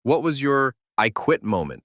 What was your I quit moment?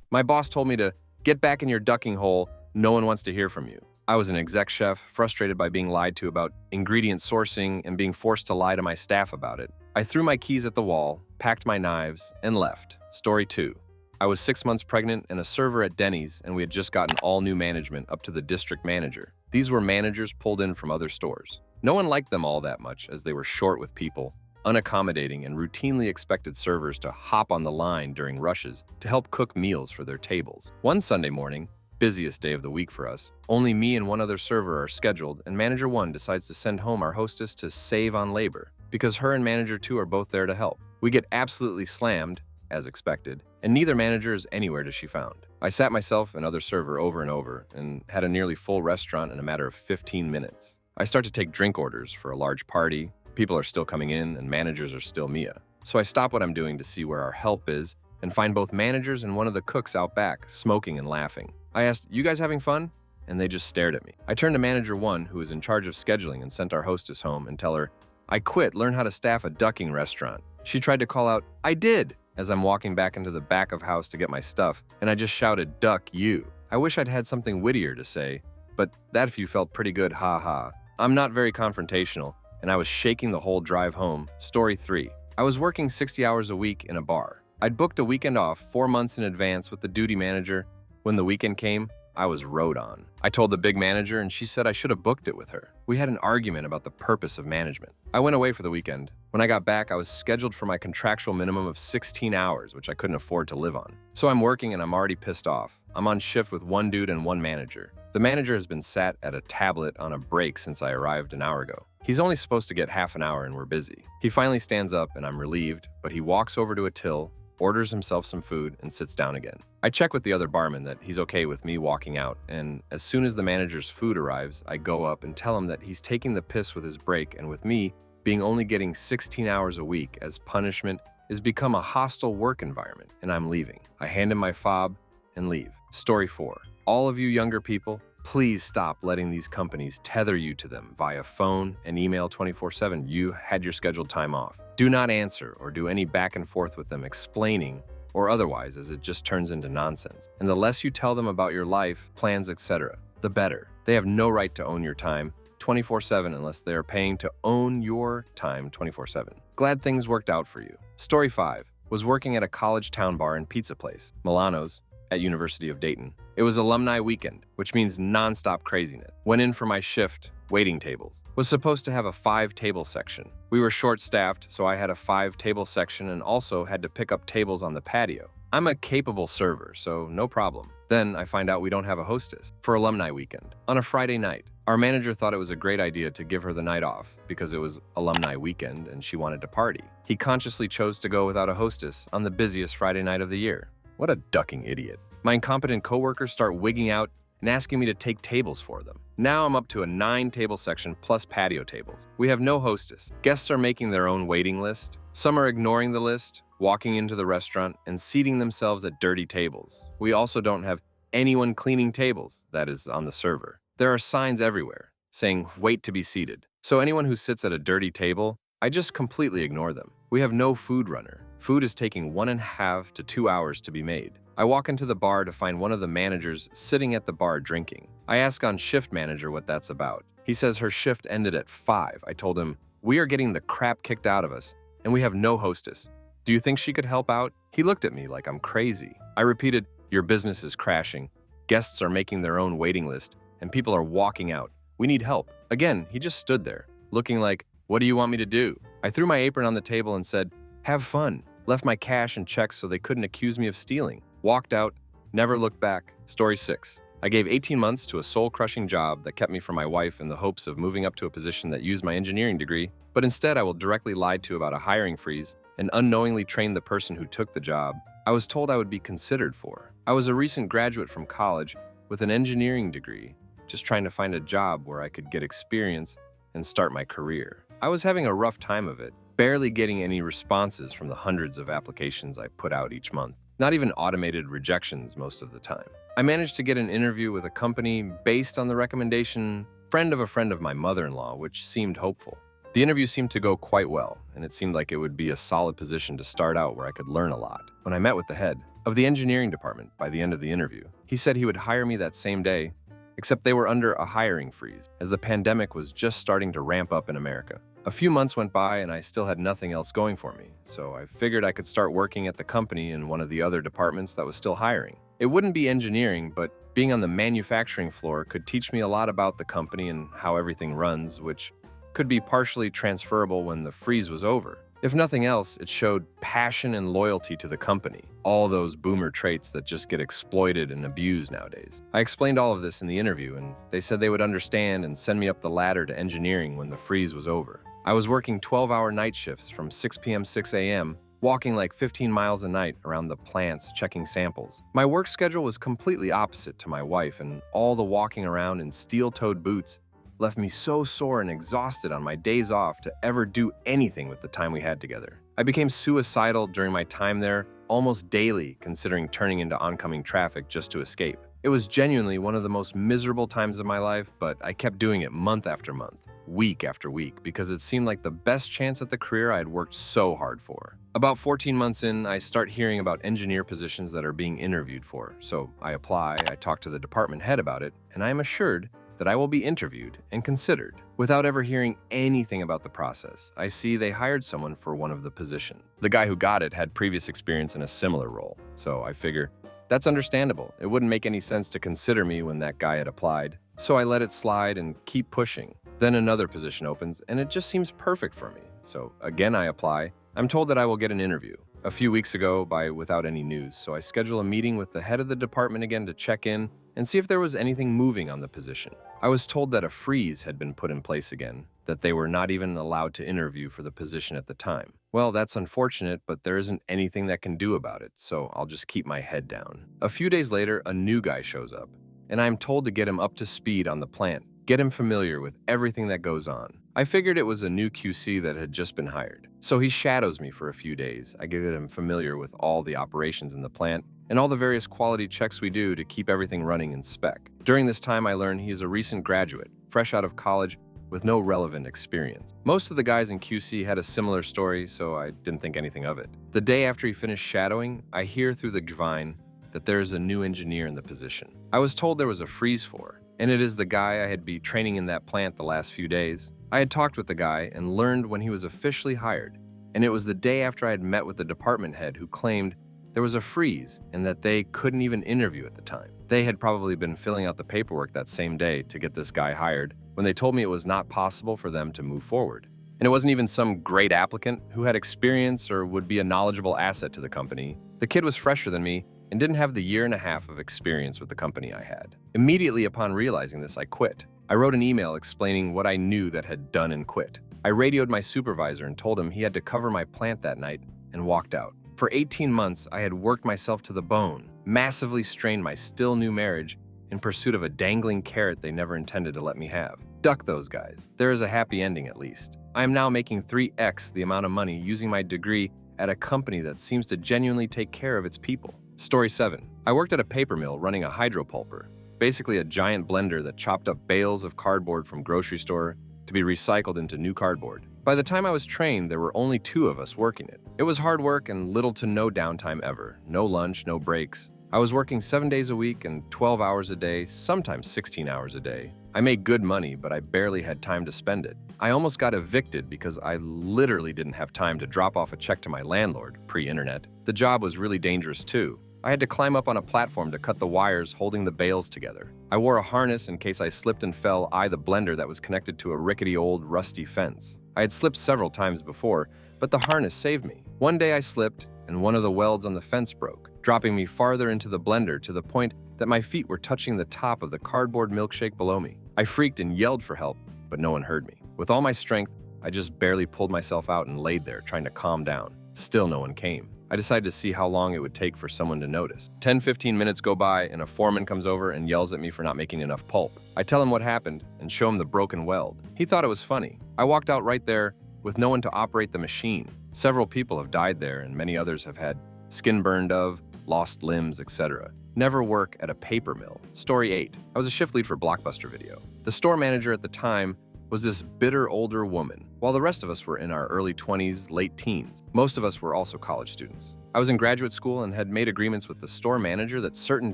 My boss told me to get back in your ducking hole. No one wants to hear from you. I was an exec chef, frustrated by being lied to about ingredient sourcing and being forced to lie to my staff about it. I threw my keys at the wall, packed my knives, and left. Story 2. I was 6 months pregnant and a server at Denny's, and we had just gotten all new management up to the district manager. These were managers pulled in from other stores. No one liked them all that much as they were short with people, unaccommodating, and routinely expected servers to hop on the line during rushes to help cook meals for their tables. One Sunday morning, busiest day of the week for us, only me and one other server are scheduled, and Manager 1 decides to send home our hostess to save on labor, because her and Manager 2 are both there to help. We get absolutely slammed, as expected, and neither manager is anywhere to be found. I sat myself and other server over and over, and had a nearly full restaurant in a matter of 15 minutes. I start to take drink orders for a large party. People are still coming in, and managers are still Mia. So I stop what I'm doing to see where our help is, and find both managers and one of the cooks out back, smoking and laughing. I asked, "You guys having fun?" And they just stared at me. I turned to Manager 1, who was in charge of scheduling, and sent our hostess home and tell her, "I quit, learn how to staff a ducking restaurant." She tried to call out, "I did," as I'm walking back into the back of house to get my stuff, and I just shouted, "Duck you." I wish I'd had something wittier to say, but that few felt pretty good, ha ha. I'm not very confrontational, and I was shaking the whole drive home. Story 3. I was working 60 hours a week in a bar. I'd booked a weekend off 4 months in advance with the duty manager. When the weekend came, I was rode on. I told the big manager, and she said I should have booked it with her. We had an argument about the purpose of management. I went away for the weekend. When I got back, I was scheduled for my contractual minimum of 16 hours, which I couldn't afford to live on. So I'm working, and I'm already pissed off. I'm on shift with one dude and one manager. The manager has been sat at a tablet on a break since I arrived an hour ago. He's only supposed to get half an hour, and we're busy. He finally stands up, and I'm relieved, but he walks over to a till, orders himself some food, and sits down again. I check with the other barman that he's okay with me walking out, and as soon as the manager's food arrives, I go up and tell him that he's taking the piss with his break, and with me being only getting 16 hours a week as punishment has become a hostile work environment, and I'm leaving. I hand him my fob and leave. Story 4. All of you younger people, please stop letting these companies tether you to them via phone and email 24/7. You had your scheduled time off. Do not answer or do any back and forth with them explaining or otherwise, as it just turns into nonsense. And the less you tell them about your life, plans, etc., the better. They have no right to own your time 24/7 unless they are paying to own your time 24/7. Glad things worked out for you. Story 5. Was working at a college town bar and pizza place, Milano's, at University of Dayton. It was alumni weekend, which means nonstop craziness. Went in for my shift, waiting tables. Was supposed to have a 5-table section. We were short-staffed, so I had a 5-table section and also had to pick up tables on the patio. I'm a capable server, so no problem. Then I find out we don't have a hostess for alumni weekend. On a Friday night, our manager thought it was a great idea to give her the night off because it was alumni weekend and she wanted to party. He consciously chose to go without a hostess on the busiest Friday night of the year. What a ducking idiot. My incompetent coworkers start wigging out and asking me to take tables for them. Now I'm up to a 9-table section plus patio tables. We have no hostess. Guests are making their own waiting list. Some are ignoring the list, walking into the restaurant, and seating themselves at dirty tables. We also don't have anyone cleaning tables, that is, on the server. There are signs everywhere saying, "Wait to be seated." So anyone who sits at a dirty table, I just completely ignore them. We have no food runner. Food is taking 1.5 to 2 hours to be made. I walk into the bar to find one of the managers sitting at the bar drinking. I ask on shift manager what that's about. He says her shift ended at 5. I told him, "We are getting the crap kicked out of us, and we have no hostess. Do you think she could help out?" He looked at me like I'm crazy. I repeated, "Your business is crashing. Guests are making their own waiting list, and people are walking out. We need help." Again, he just stood there, looking like, "What do you want me to do?" I threw my apron on the table and said, "Have fun." Left my cash and checks so they couldn't accuse me of stealing. Walked out, never looked back. Story 6. I gave 18 months to a soul-crushing job that kept me from my wife in the hopes of moving up to a position that used my engineering degree, but instead I will directly lied to about a hiring freeze and unknowingly trained the person who took the job I was told I would be considered for. I was a recent graduate from college with an engineering degree, just trying to find a job where I could get experience and start my career. I was having a rough time of it, barely getting any responses from the hundreds of applications I put out each month. Not even automated rejections most of the time. I managed to get an interview with a company based on the recommendation friend of a friend of my mother-in-law, which seemed hopeful. The interview seemed to go quite well, and it seemed like it would be a solid position to start out where I could learn a lot. When I met with the head of the engineering department by the end of the interview, he said he would hire me that same day, except they were under a hiring freeze, as the pandemic was just starting to ramp up in America. A few months went by and I still had nothing else going for me, so I figured I could start working at the company in one of the other departments that was still hiring. It wouldn't be engineering, but being on the manufacturing floor could teach me a lot about the company and how everything runs, which could be partially transferable when the freeze was over. If nothing else, it showed passion and loyalty to the company, all those boomer traits that just get exploited and abused nowadays. I explained all of this in the interview, and they said they would understand and send me up the ladder to engineering when the freeze was over. I was working 12-hour night shifts from 6 p.m. 6 a.m., walking like 15 miles a night around the plants checking samples. My work schedule was completely opposite to my wife, and all the walking around in steel-toed boots left me so sore and exhausted on my days off to ever do anything with the time we had together. I became suicidal during my time there almost daily, considering turning into oncoming traffic just to escape. It was genuinely one of the most miserable times of my life, but I kept doing it month after month, week after week, because it seemed like the best chance at the career I had worked so hard for. About 14 months in, I start hearing about engineer positions that are being interviewed for. So I apply, I talk to the department head about it, and I am assured that I will be interviewed and considered. Without ever hearing anything about the process, I see they hired someone for one of the positions. The guy who got it had previous experience in a similar role, so I figure that's understandable. It wouldn't make any sense to consider me when that guy had applied. So I let it slide and keep pushing. Then another position opens, and it just seems perfect for me. So again, I apply. I'm told that I will get an interview. A few weeks ago, without any news, so I schedule a meeting with the head of the department again to check in and see if there was anything moving on the position. I was told that a freeze had been put in place again, that they were not even allowed to interview for the position at the time. Well, that's unfortunate, but there isn't anything that can do about it, so I'll just keep my head down. A few days later, a new guy shows up, and I'm told to get him up to speed on the plant, get him familiar with everything that goes on. I figured it was a new QC that had just been hired. So he shadows me for a few days. I get him familiar with all the operations in the plant and all the various quality checks we do to keep everything running in spec. During this time, I learned he is a recent graduate, fresh out of college, with no relevant experience. Most of the guys in QC had a similar story, so I didn't think anything of it. The day after he finished shadowing, I hear through the Gvine that there is a new engineer in the position. I was told there was a freeze for, and it is the guy I had been training in that plant the last few days. I had talked with the guy and learned when he was officially hired, and it was the day after I had met with the department head who claimed there was a freeze and that they couldn't even interview at the time. They had probably been filling out the paperwork that same day to get this guy hired when they told me it was not possible for them to move forward. And it wasn't even some great applicant who had experience or would be a knowledgeable asset to the company. The kid was fresher than me and didn't have the year and a half of experience with the company I had. Immediately upon realizing this, I quit. I wrote an email explaining what I knew that had done and quit. I radioed my supervisor and told him he had to cover my plant that night and walked out. For 18 months, I had worked myself to the bone, massively strained my still new marriage in pursuit of a dangling carrot they never intended to let me have. Duck those guys. There is a happy ending at least. I am now making 3x the amount of money using my degree at a company that seems to genuinely take care of its people. Story 7. I worked at a paper mill running a hydropulper, basically a giant blender that chopped up bales of cardboard from grocery store to be recycled into new cardboard. By the time I was trained, there were only 2 of us working it. It was hard work and little to no downtime ever. No lunch, no breaks. I was working 7 days a week and 12 hours a day, sometimes 16 hours a day. I made good money, but I barely had time to spend it. I almost got evicted because I literally didn't have time to drop off a check to my landlord, pre-internet. The job was really dangerous too. I had to climb up on a platform to cut the wires holding the bales together. I wore a harness in case I slipped and fell the blender that was connected to a rickety old rusty fence. I had slipped several times before, but the harness saved me. One day I slipped and one of the welds on the fence broke, dropping me farther into the blender to the point that my feet were touching the top of the cardboard milkshake below me. I freaked and yelled for help, but no one heard me. With all my strength, I just barely pulled myself out and laid there trying to calm down. Still no one came. I decided to see how long it would take for someone to notice. 10-15 minutes go by and a foreman comes over and yells at me for not making enough pulp. I tell him what happened and show him the broken weld. He thought it was funny. I walked out right there with no one to operate the machine. Several people have died there and many others have had skin burned of, lost limbs, etc. Never work at a paper mill. Story 8. I was a shift lead for Blockbuster Video. The store manager at the time was this bitter older woman, while the rest of us were in our early 20s, late teens. Most of us were also college students. I was in graduate school and had made agreements with the store manager that certain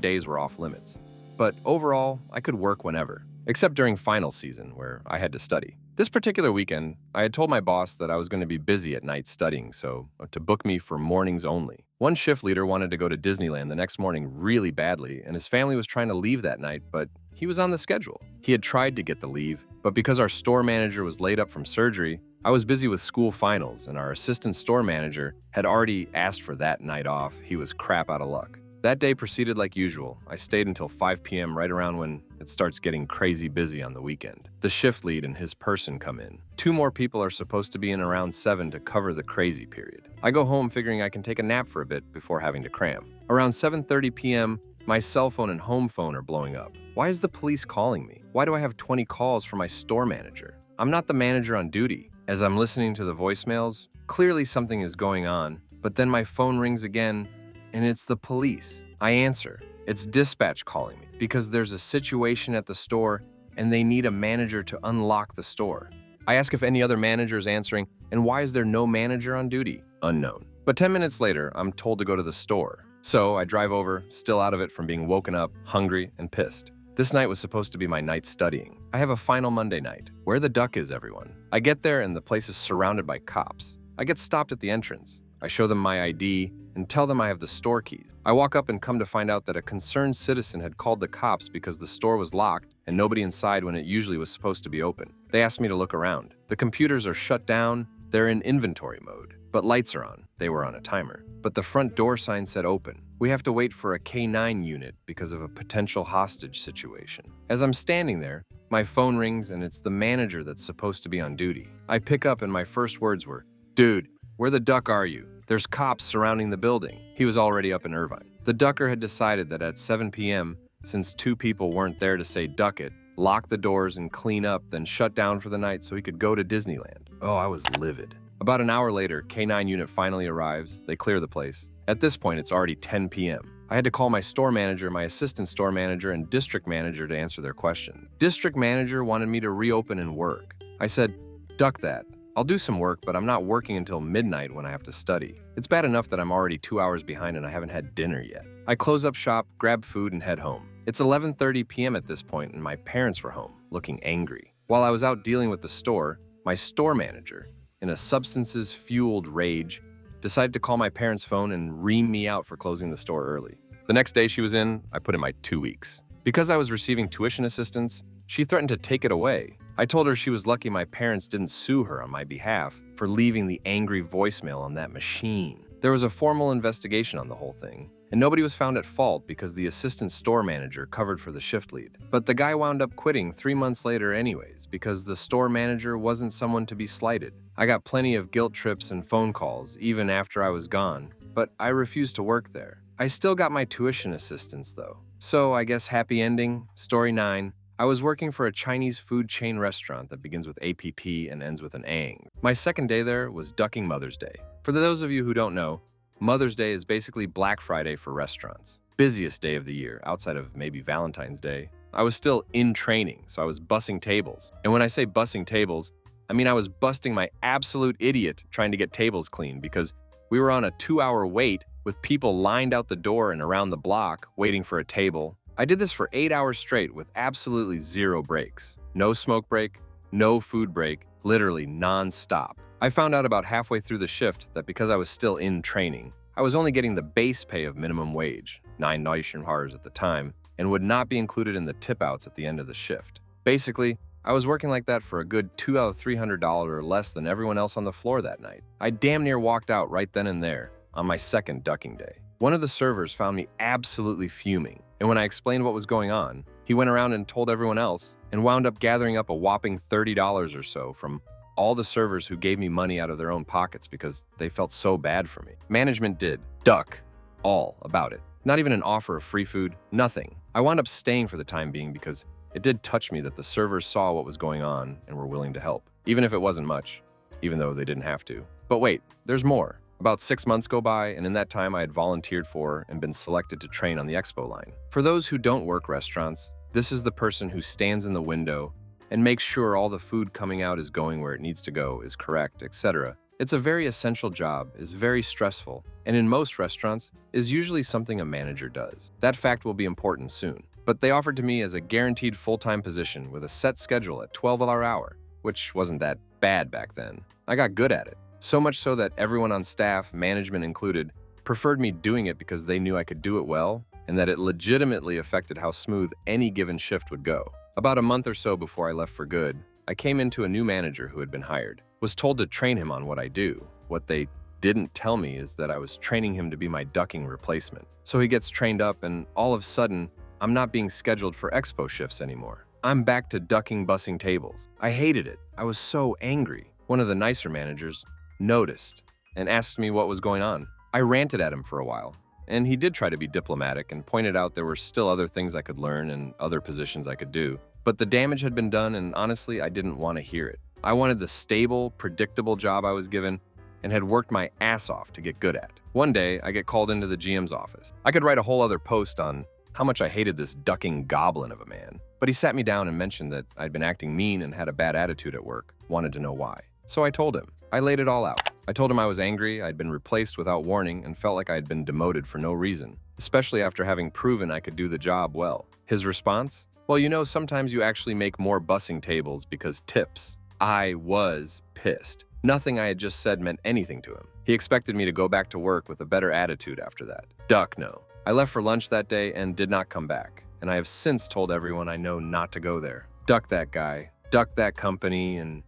days were off limits. But overall, I could work whenever, except during final season where I had to study. This particular weekend, I had told my boss that I was going to be busy at night studying, so to book me for mornings only. One shift leader wanted to go to Disneyland the next morning really badly, and his family was trying to leave that night, but he was on the schedule. He had tried to get the leave, but because our store manager was laid up from surgery, I was busy with school finals, and our assistant store manager had already asked for that night off. He was crap out of luck. That day proceeded like usual. I stayed until 5 p.m. right around when it starts getting crazy busy on the weekend. The shift lead and his person come in. 2 more people are supposed to be in around 7 to cover the crazy period. I go home figuring I can take a nap for a bit before having to cram. Around 7:30 p.m., my cell phone and home phone are blowing up. Why is the police calling me? Why do I have 20 calls from my store manager? I'm not the manager on duty. As I'm listening to the voicemails, clearly something is going on, but then my phone rings again, and it's the police. I answer. It's dispatch calling me because there's a situation at the store and they need a manager to unlock the store. I ask if any other manager is answering, and why is there no manager on duty? Unknown. But 10 minutes later, I'm told to go to the store. So I drive over, still out of it from being woken up, hungry, and pissed. This night was supposed to be my night studying. I have a final Monday night. Where the duck is, everyone? I get there and the place is surrounded by cops. I get stopped at the entrance. I show them my ID and tell them I have the store keys. I walk up and come to find out that a concerned citizen had called the cops because the store was locked and nobody inside when it usually was supposed to be open. They asked me to look around. The computers are shut down. They're in inventory mode, but lights are on. They were on a timer. But the front door sign said open. We have to wait for a K-9 unit because of a potential hostage situation. As I'm standing there, my phone rings and it's the manager that's supposed to be on duty. I pick up and my first words were, "Dude, where the duck are you? There's cops surrounding the building." He was already up in Irvine. The ducker had decided that at 7 p.m., since 2 people weren't there to say duck it, lock the doors and clean up, then shut down for the night so he could go to Disneyland. Oh, I was livid. About an hour later, K-9 unit finally arrives. They clear the place. At this point, it's already 10 p.m. I had to call my store manager, my assistant store manager, and district manager to answer their question. District manager wanted me to reopen and work. I said, "Duck that. I'll do some work, but I'm not working until midnight when I have to study. It's bad enough that I'm already 2 hours behind and I haven't had dinner yet." I close up shop, grab food, and head home. It's 11:30 p.m. at this point, and my parents were home, looking angry. While I was out dealing with the store, my store manager, in a substances-fueled rage, decided to call my parents' phone and ream me out for closing the store early. The next day she was in, I put in my 2 weeks. Because I was receiving tuition assistance, she threatened to take it away. I told her she was lucky my parents didn't sue her on my behalf for leaving the angry voicemail on that machine. There was a formal investigation on the whole thing, and nobody was found at fault because the assistant store manager covered for the shift lead. But the guy wound up quitting 3 months later anyways because the store manager wasn't someone to be slighted. I got plenty of guilt trips and phone calls even after I was gone, but I refused to work there. I still got my tuition assistance though. So I guess happy ending, story 9. I was working for a Chinese food chain restaurant that begins with APP and ends with an ANG. My second day there was ducking Mother's Day. For those of you who don't know, Mother's Day is basically Black Friday for restaurants. Busiest day of the year, outside of maybe Valentine's Day. I was still in training, so I was bussing tables. And when I say bussing tables, I mean I was busting my absolute idiot trying to get tables clean because we were on a 2-hour wait with people lined out the door and around the block waiting for a table. I did this for 8 hours straight with absolutely 0 breaks. No smoke break, no food break, literally non-stop. I found out about halfway through the shift that because I was still in training, I was only getting the base pay of minimum wage, 9 Neushenhars at the time, and would not be included in the tip outs at the end of the shift. Basically, I was working like that for a good $2 out of $300 or less than everyone else on the floor that night. I damn near walked out right then and there on my second ducking day. One of the servers found me absolutely fuming, and when I explained what was going on, he went around and told everyone else and wound up gathering up a whopping $30 or so from all the servers who gave me money out of their own pockets because they felt so bad for me. Management did duck all about it. Not even an offer of free food, nothing. I wound up staying for the time being because it did touch me that the servers saw what was going on and were willing to help, even if it wasn't much, even though they didn't have to. But wait, there's more. About 6 months go by, and in that time I had volunteered for and been selected to train on the expo line. For those who don't work restaurants, this is the person who stands in the window and make sure all the food coming out is going where it needs to go, is correct, etc. It's a very essential job, is very stressful, and in most restaurants is usually something a manager does. That fact will be important soon. But they offered to me as a guaranteed full-time position with a set schedule at $12 an hour, which wasn't that bad back then. I got good at it. So much so that everyone on staff, management included, preferred me doing it because they knew I could do it well and that it legitimately affected how smooth any given shift would go. About a month or so before I left for good, I came into a new manager who had been hired. Was told to train him on what I do. What they didn't tell me is that I was training him to be my ducking replacement. So he gets trained up and all of a sudden, I'm not being scheduled for expo shifts anymore. I'm back to ducking bussing tables. I hated it. I was so angry. One of the nicer managers noticed and asked me what was going on. I ranted at him for a while, and he did try to be diplomatic and pointed out there were still other things I could learn and other positions I could do. But the damage had been done, and honestly, I didn't want to hear it. I wanted the stable, predictable job I was given and had worked my ass off to get good at. One day, I get called into the GM's office. I could write a whole other post on how much I hated this ducking goblin of a man. But he sat me down and mentioned that I'd been acting mean and had a bad attitude at work, wanted to know why. So I told him. I laid it all out. I told him I was angry, I'd been replaced without warning, and felt like I had been demoted for no reason, especially after having proven I could do the job well. His response? Well, you know, sometimes you actually make more bussing tables because tips. I was pissed. Nothing I had just said meant anything to him. He expected me to go back to work with a better attitude after that. Duck no. I left for lunch that day and did not come back, and I have since told everyone I know not to go there. Duck that guy, duck that company, and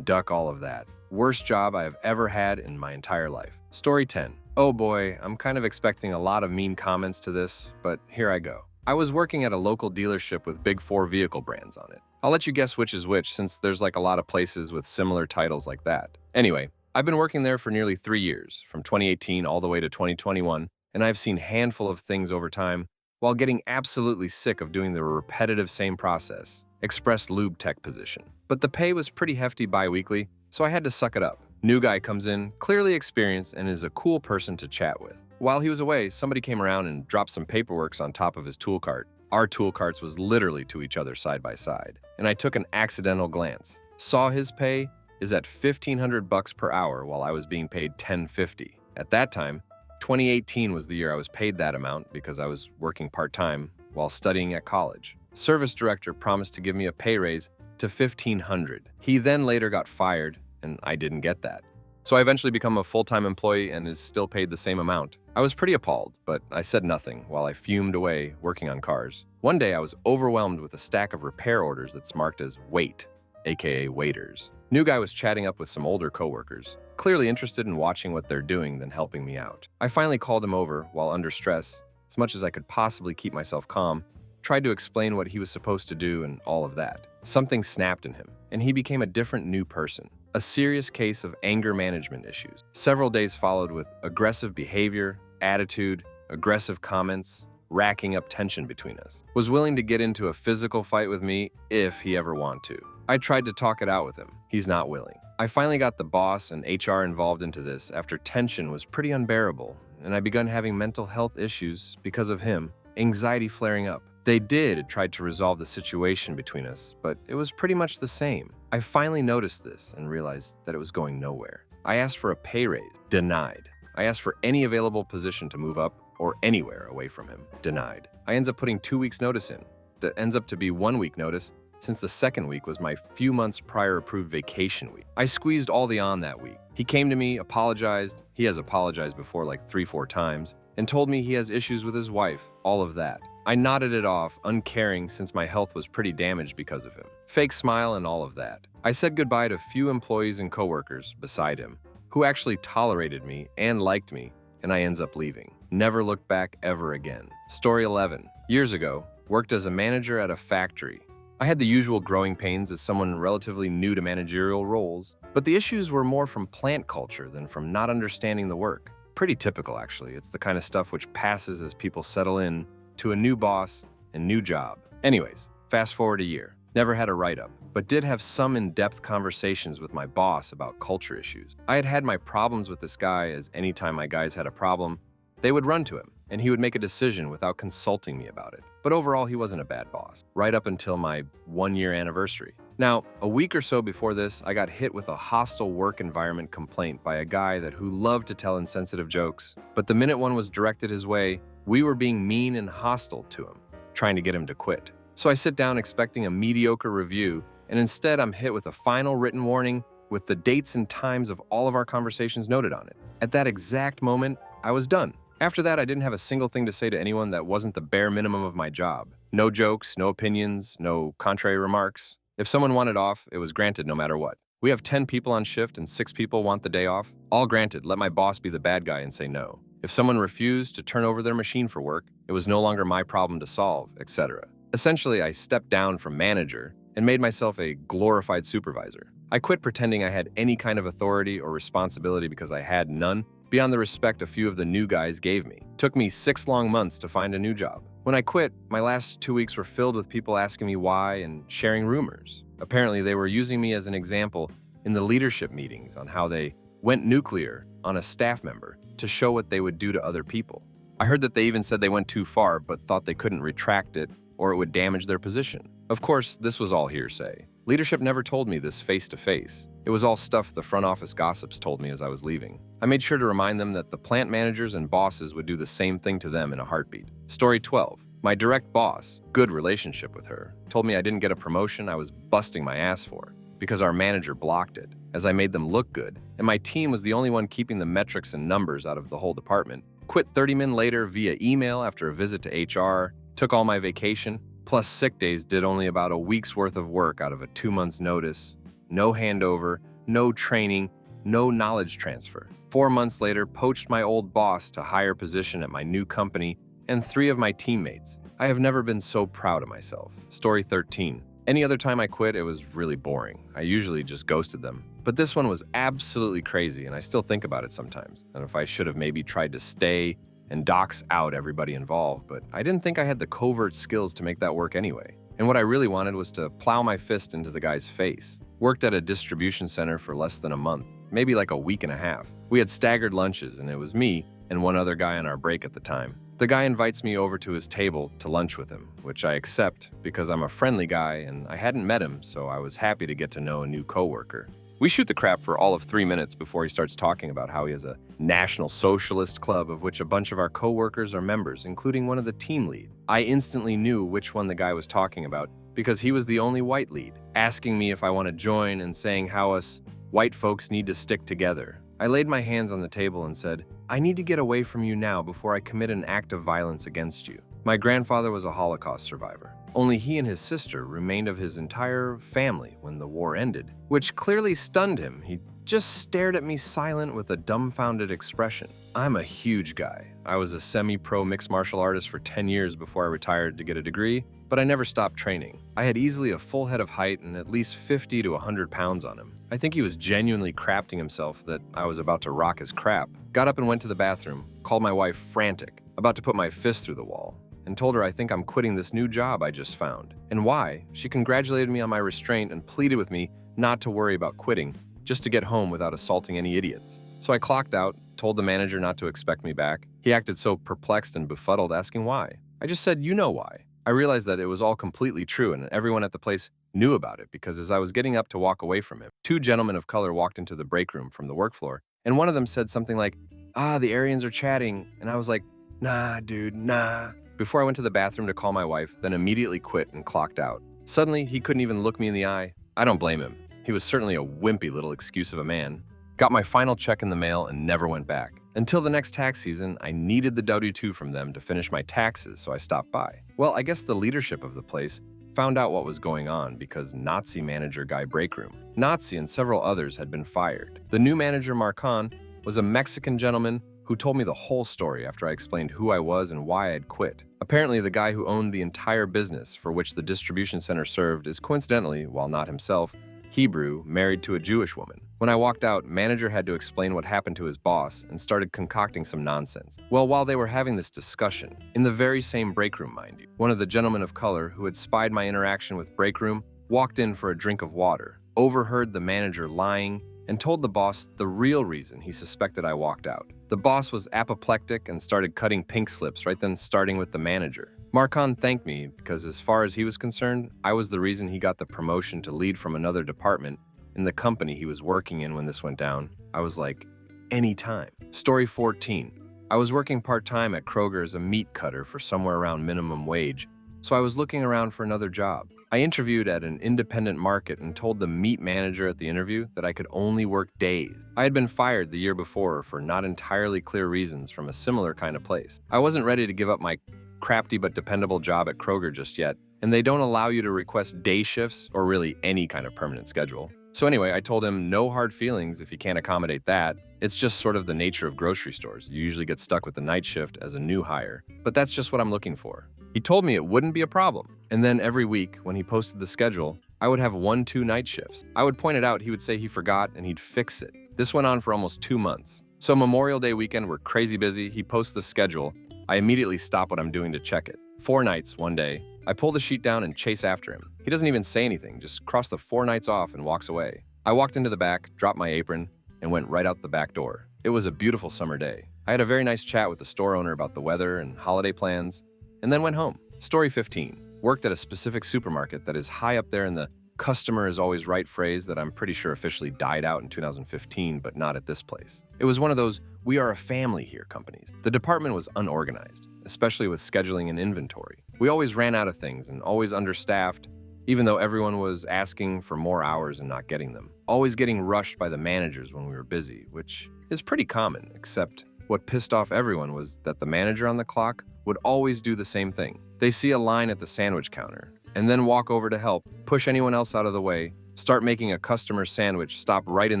duck all of that. Worst job I have ever had in my entire life. Story 10. Oh boy, I'm kind of expecting a lot of mean comments to this, but here I go. I was working at a local dealership with Big 4 vehicle brands on it. I'll let you guess which is which since there's like a lot of places with similar titles like that. Anyway, I've been working there for nearly 3 years, from 2018 all the way to 2021, and I've seen a handful of things over time while getting absolutely sick of doing the repetitive same process, express lube tech position. But the pay was pretty hefty bi-weekly, so I had to suck it up. New guy comes in, clearly experienced, and is a cool person to chat with. While he was away, somebody came around and dropped some paperwork on top of his tool cart. Our tool carts was literally to each other side by side, and I took an accidental glance. Saw his pay is at $1,500 per hour while I was being paid $1,050. At that time, 2018 was the year I was paid that amount because I was working part-time while studying at college. Service director promised to give me a pay raise to $1,500. He then later got fired, and I didn't get that. So I eventually become a full-time employee and is still paid the same amount. I was pretty appalled, but I said nothing while I fumed away working on cars. One day I was overwhelmed with a stack of repair orders that's marked as wait, aka waiters. New guy was chatting up with some older coworkers, clearly interested in watching what they're doing than helping me out. I finally called him over while under stress, as much as I could possibly keep myself calm, tried to explain what he was supposed to do and all of that. Something snapped in him, and he became a different new person. A serious case of anger management issues. Several days followed with aggressive behavior, attitude, aggressive comments, racking up tension between us. Was willing to get into a physical fight with me if he ever wanted to. I tried to talk it out with him. He's not willing. I finally got the boss and HR involved into this after tension was pretty unbearable, and I begun having mental health issues because of him, anxiety flaring up. They did try to resolve the situation between us, but it was pretty much the same. I finally noticed this and realized that it was going nowhere. I asked for a pay raise, denied. I asked for any available position to move up or anywhere away from him, denied. I ends up putting 2 weeks notice in. That ends up to be 1 week notice since the second week was my few months prior approved vacation week. I squeezed all the on that week. He came to me, apologized. He has apologized before like 3-4 times and told me he has issues with his wife, all of that. I nodded it off, uncaring since my health was pretty damaged because of him. Fake smile and all of that. I said goodbye to few employees and coworkers beside him who actually tolerated me and liked me, and I ends up leaving. Never looked back ever again. Story 11. Years ago, worked as a manager at a factory. I had the usual growing pains as someone relatively new to managerial roles, but the issues were more from plant culture than from not understanding the work. Pretty typical, actually. It's the kind of stuff which passes as people settle in to a new boss and new job. Anyways, fast forward a year. Never had a write-up, but did have some in-depth conversations with my boss about culture issues. I had had my problems with this guy as anytime my guys had a problem, they would run to him. and he would make a decision without consulting me about it. But overall, he wasn't a bad boss, right up until my 1-year anniversary. Now, a week or so before this, I got hit with a hostile work environment complaint by a guy who loved to tell insensitive jokes. But the minute one was directed his way, we were being mean and hostile to him, trying to get him to quit. So I sit down expecting a mediocre review, and instead I'm hit with a final written warning with the dates and times of all of our conversations noted on it. At that exact moment, I was done. After that, I didn't have a single thing to say to anyone that wasn't the bare minimum of my job. No jokes, no opinions, no contrary remarks. If someone wanted off, it was granted no matter what. We have 10 people on shift and 6 people want the day off. All granted, let my boss be the bad guy and say no. If someone refused to turn over their machine for work, it was no longer my problem to solve, etc. Essentially, I stepped down from manager and made myself a glorified supervisor. I quit pretending I had any kind of authority or responsibility because I had none, beyond the respect a few of the new guys gave me. It took me 6 long months to find a new job. When I quit, my last 2 weeks were filled with people asking me why and sharing rumors. Apparently, they were using me as an example in the leadership meetings on how they went nuclear on a staff member to show what they would do to other people. I heard that they even said they went too far but thought they couldn't retract it or it would damage their position. Of course, this was all hearsay. Leadership never told me this face to face. It was all stuff the front office gossips told me as I was leaving. I made sure to remind them that the plant managers and bosses would do the same thing to them in a heartbeat. Story 12. My direct boss, good relationship with her, told me I didn't get a promotion I was busting my ass for because our manager blocked it, as I made them look good, and my team was the only one keeping the metrics and numbers out of the whole department. Quit 30 minutes later via email after a visit to HR, took all my vacation, plus sick days, did only about a week's worth of work out of a 2 months notice. No handover, no training, no knowledge transfer. 4 months later, poached my old boss to higher position at my new company and 3 of my teammates. I have never been so proud of myself. Story 13. Any other time I quit, it was really boring. I usually just ghosted them. But this one was absolutely crazy, and I still think about it sometimes. And if I should have maybe tried to stay and dox out everybody involved, but I didn't think I had the covert skills to make that work anyway. And what I really wanted was to plow my fist into the guy's face. Worked at a distribution center for less than a month, maybe like a week and a half. We had staggered lunches, and it was me and one other guy on our break at the time. The guy invites me over to his table to lunch with him, which I accept because I'm a friendly guy and I hadn't met him, so I was happy to get to know a new coworker. We shoot the crap for all of 3 minutes before he starts talking about how he has a National Socialist Club of which a bunch of our coworkers are members, including one of the team lead. I instantly knew which one the guy was talking about because he was the only white lead, asking me if I want to join and saying how us white folks need to stick together. I laid my hands on the table and said, I need to get away from you now before I commit an act of violence against you. My grandfather was a Holocaust survivor. Only he and his sister remained of his entire family when the war ended, which clearly stunned him. He just stared at me silent with a dumbfounded expression. I'm a huge guy. I was a semi-pro mixed martial artist for 10 years before I retired to get a degree, but I never stopped training. I had easily a full head of height and at least 50 to 100 pounds on him. I think he was genuinely crapping himself that I was about to rock his crap. Got up and went to the bathroom, called my wife frantic, about to put my fist through the wall, and told her I think I'm quitting this new job I just found. And why? She congratulated me on my restraint and pleaded with me not to worry about quitting, just to get home without assaulting any idiots. So I clocked out, told the manager not to expect me back. He acted so perplexed and befuddled, asking why. I just said, you know why. I realized that it was all completely true and everyone at the place knew about it because as I was getting up to walk away from him, 2 gentlemen of color walked into the break room from the work floor, and one of them said something like, the Aryans are chatting, and I was like, nah, dude, nah. Before I went to the bathroom to call my wife, then immediately quit and clocked out. Suddenly, he couldn't even look me in the eye. I don't blame him. He was certainly a wimpy little excuse of a man. Got my final check in the mail and never went back. Until the next tax season, I needed the W-2 from them to finish my taxes, so I stopped by. Well, I guess the leadership of the place found out what was going on because Nazi manager Guy Breakroom, Nazi and several others had been fired. The new manager, Marcon, was a Mexican gentleman who told me the whole story after I explained who I was and why I had quit. Apparently, the guy who owned the entire business for which the distribution center served is coincidentally, while not himself, Hebrew, married to a Jewish woman. When I walked out, manager had to explain what happened to his boss and started concocting some nonsense. Well, while they were having this discussion, in the very same break room, mind you, one of the gentlemen of color who had spied my interaction with break room walked in for a drink of water, overheard the manager lying, and told the boss the real reason he suspected I walked out. The The boss was apoplectic and started cutting pink slips right then, starting with the manager. Marcon thanked me because, as far as he was concerned, I was the reason he got the promotion to lead from another department in the company he was working in when this went down. I was like, anytime. Story 14. I was working part-time at Kroger as a meat cutter for somewhere around minimum wage, so I was looking around for another job. I interviewed at an independent market and told the meat manager at the interview that I could only work days. I had been fired the year before for not entirely clear reasons from a similar kind of place. I wasn't ready to give up my crafty but dependable job at Kroger just yet, and they don't allow you to request day shifts or really any kind of permanent schedule. So anyway, I told him no hard feelings if he can't accommodate that. It's just sort of the nature of grocery stores. You usually get stuck with the night shift as a new hire, but that's just what I'm looking for. He told me it wouldn't be a problem. And then every week, when he posted the schedule, I would have 1-2 night shifts. I would point it out, he would say he forgot, and he'd fix it. This went on for almost 2 months. So Memorial Day weekend, we're crazy busy. He posts the schedule. I immediately stop what I'm doing to check it. 4 nights, one day. I pull the sheet down and chase after him. He doesn't even say anything, just cross the 4 nights off and walks away. I walked into the back, dropped my apron, and went right out the back door. It was a beautiful summer day. I had a very nice chat with the store owner about the weather and holiday plans, and then went home. Story 15. Worked at a specific supermarket that is high up there in the customer is always right phrase that I'm pretty sure officially died out in 2015, but not at this place. It was one of those we are a family here companies. The department was unorganized, especially with scheduling and inventory. We always ran out of things and always understaffed, even though everyone was asking for more hours and not getting them. Always getting rushed by the managers when we were busy, which is pretty common, except what pissed off everyone was that the manager on the clock would always do the same thing. They see a line at the sandwich counter, and then walk over to help, push anyone else out of the way, start making a customer's sandwich, stop right in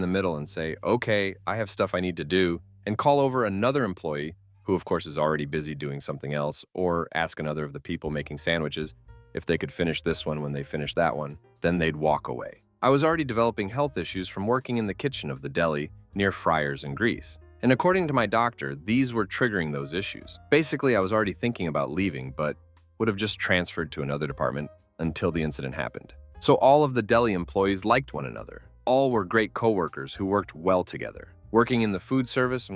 the middle and say, okay, I have stuff I need to do, and call over another employee, who of course is already busy doing something else, or ask another of the people making sandwiches if they could finish this one when they finish that one, then they'd walk away. I was already developing health issues from working in the kitchen of the deli near fryers and grease. And according to my doctor, these were triggering those issues. Basically, I was already thinking about leaving, but would have just transferred to another department until the incident happened. So all of the deli employees liked one another. All were great coworkers who worked well together. Working in the food service,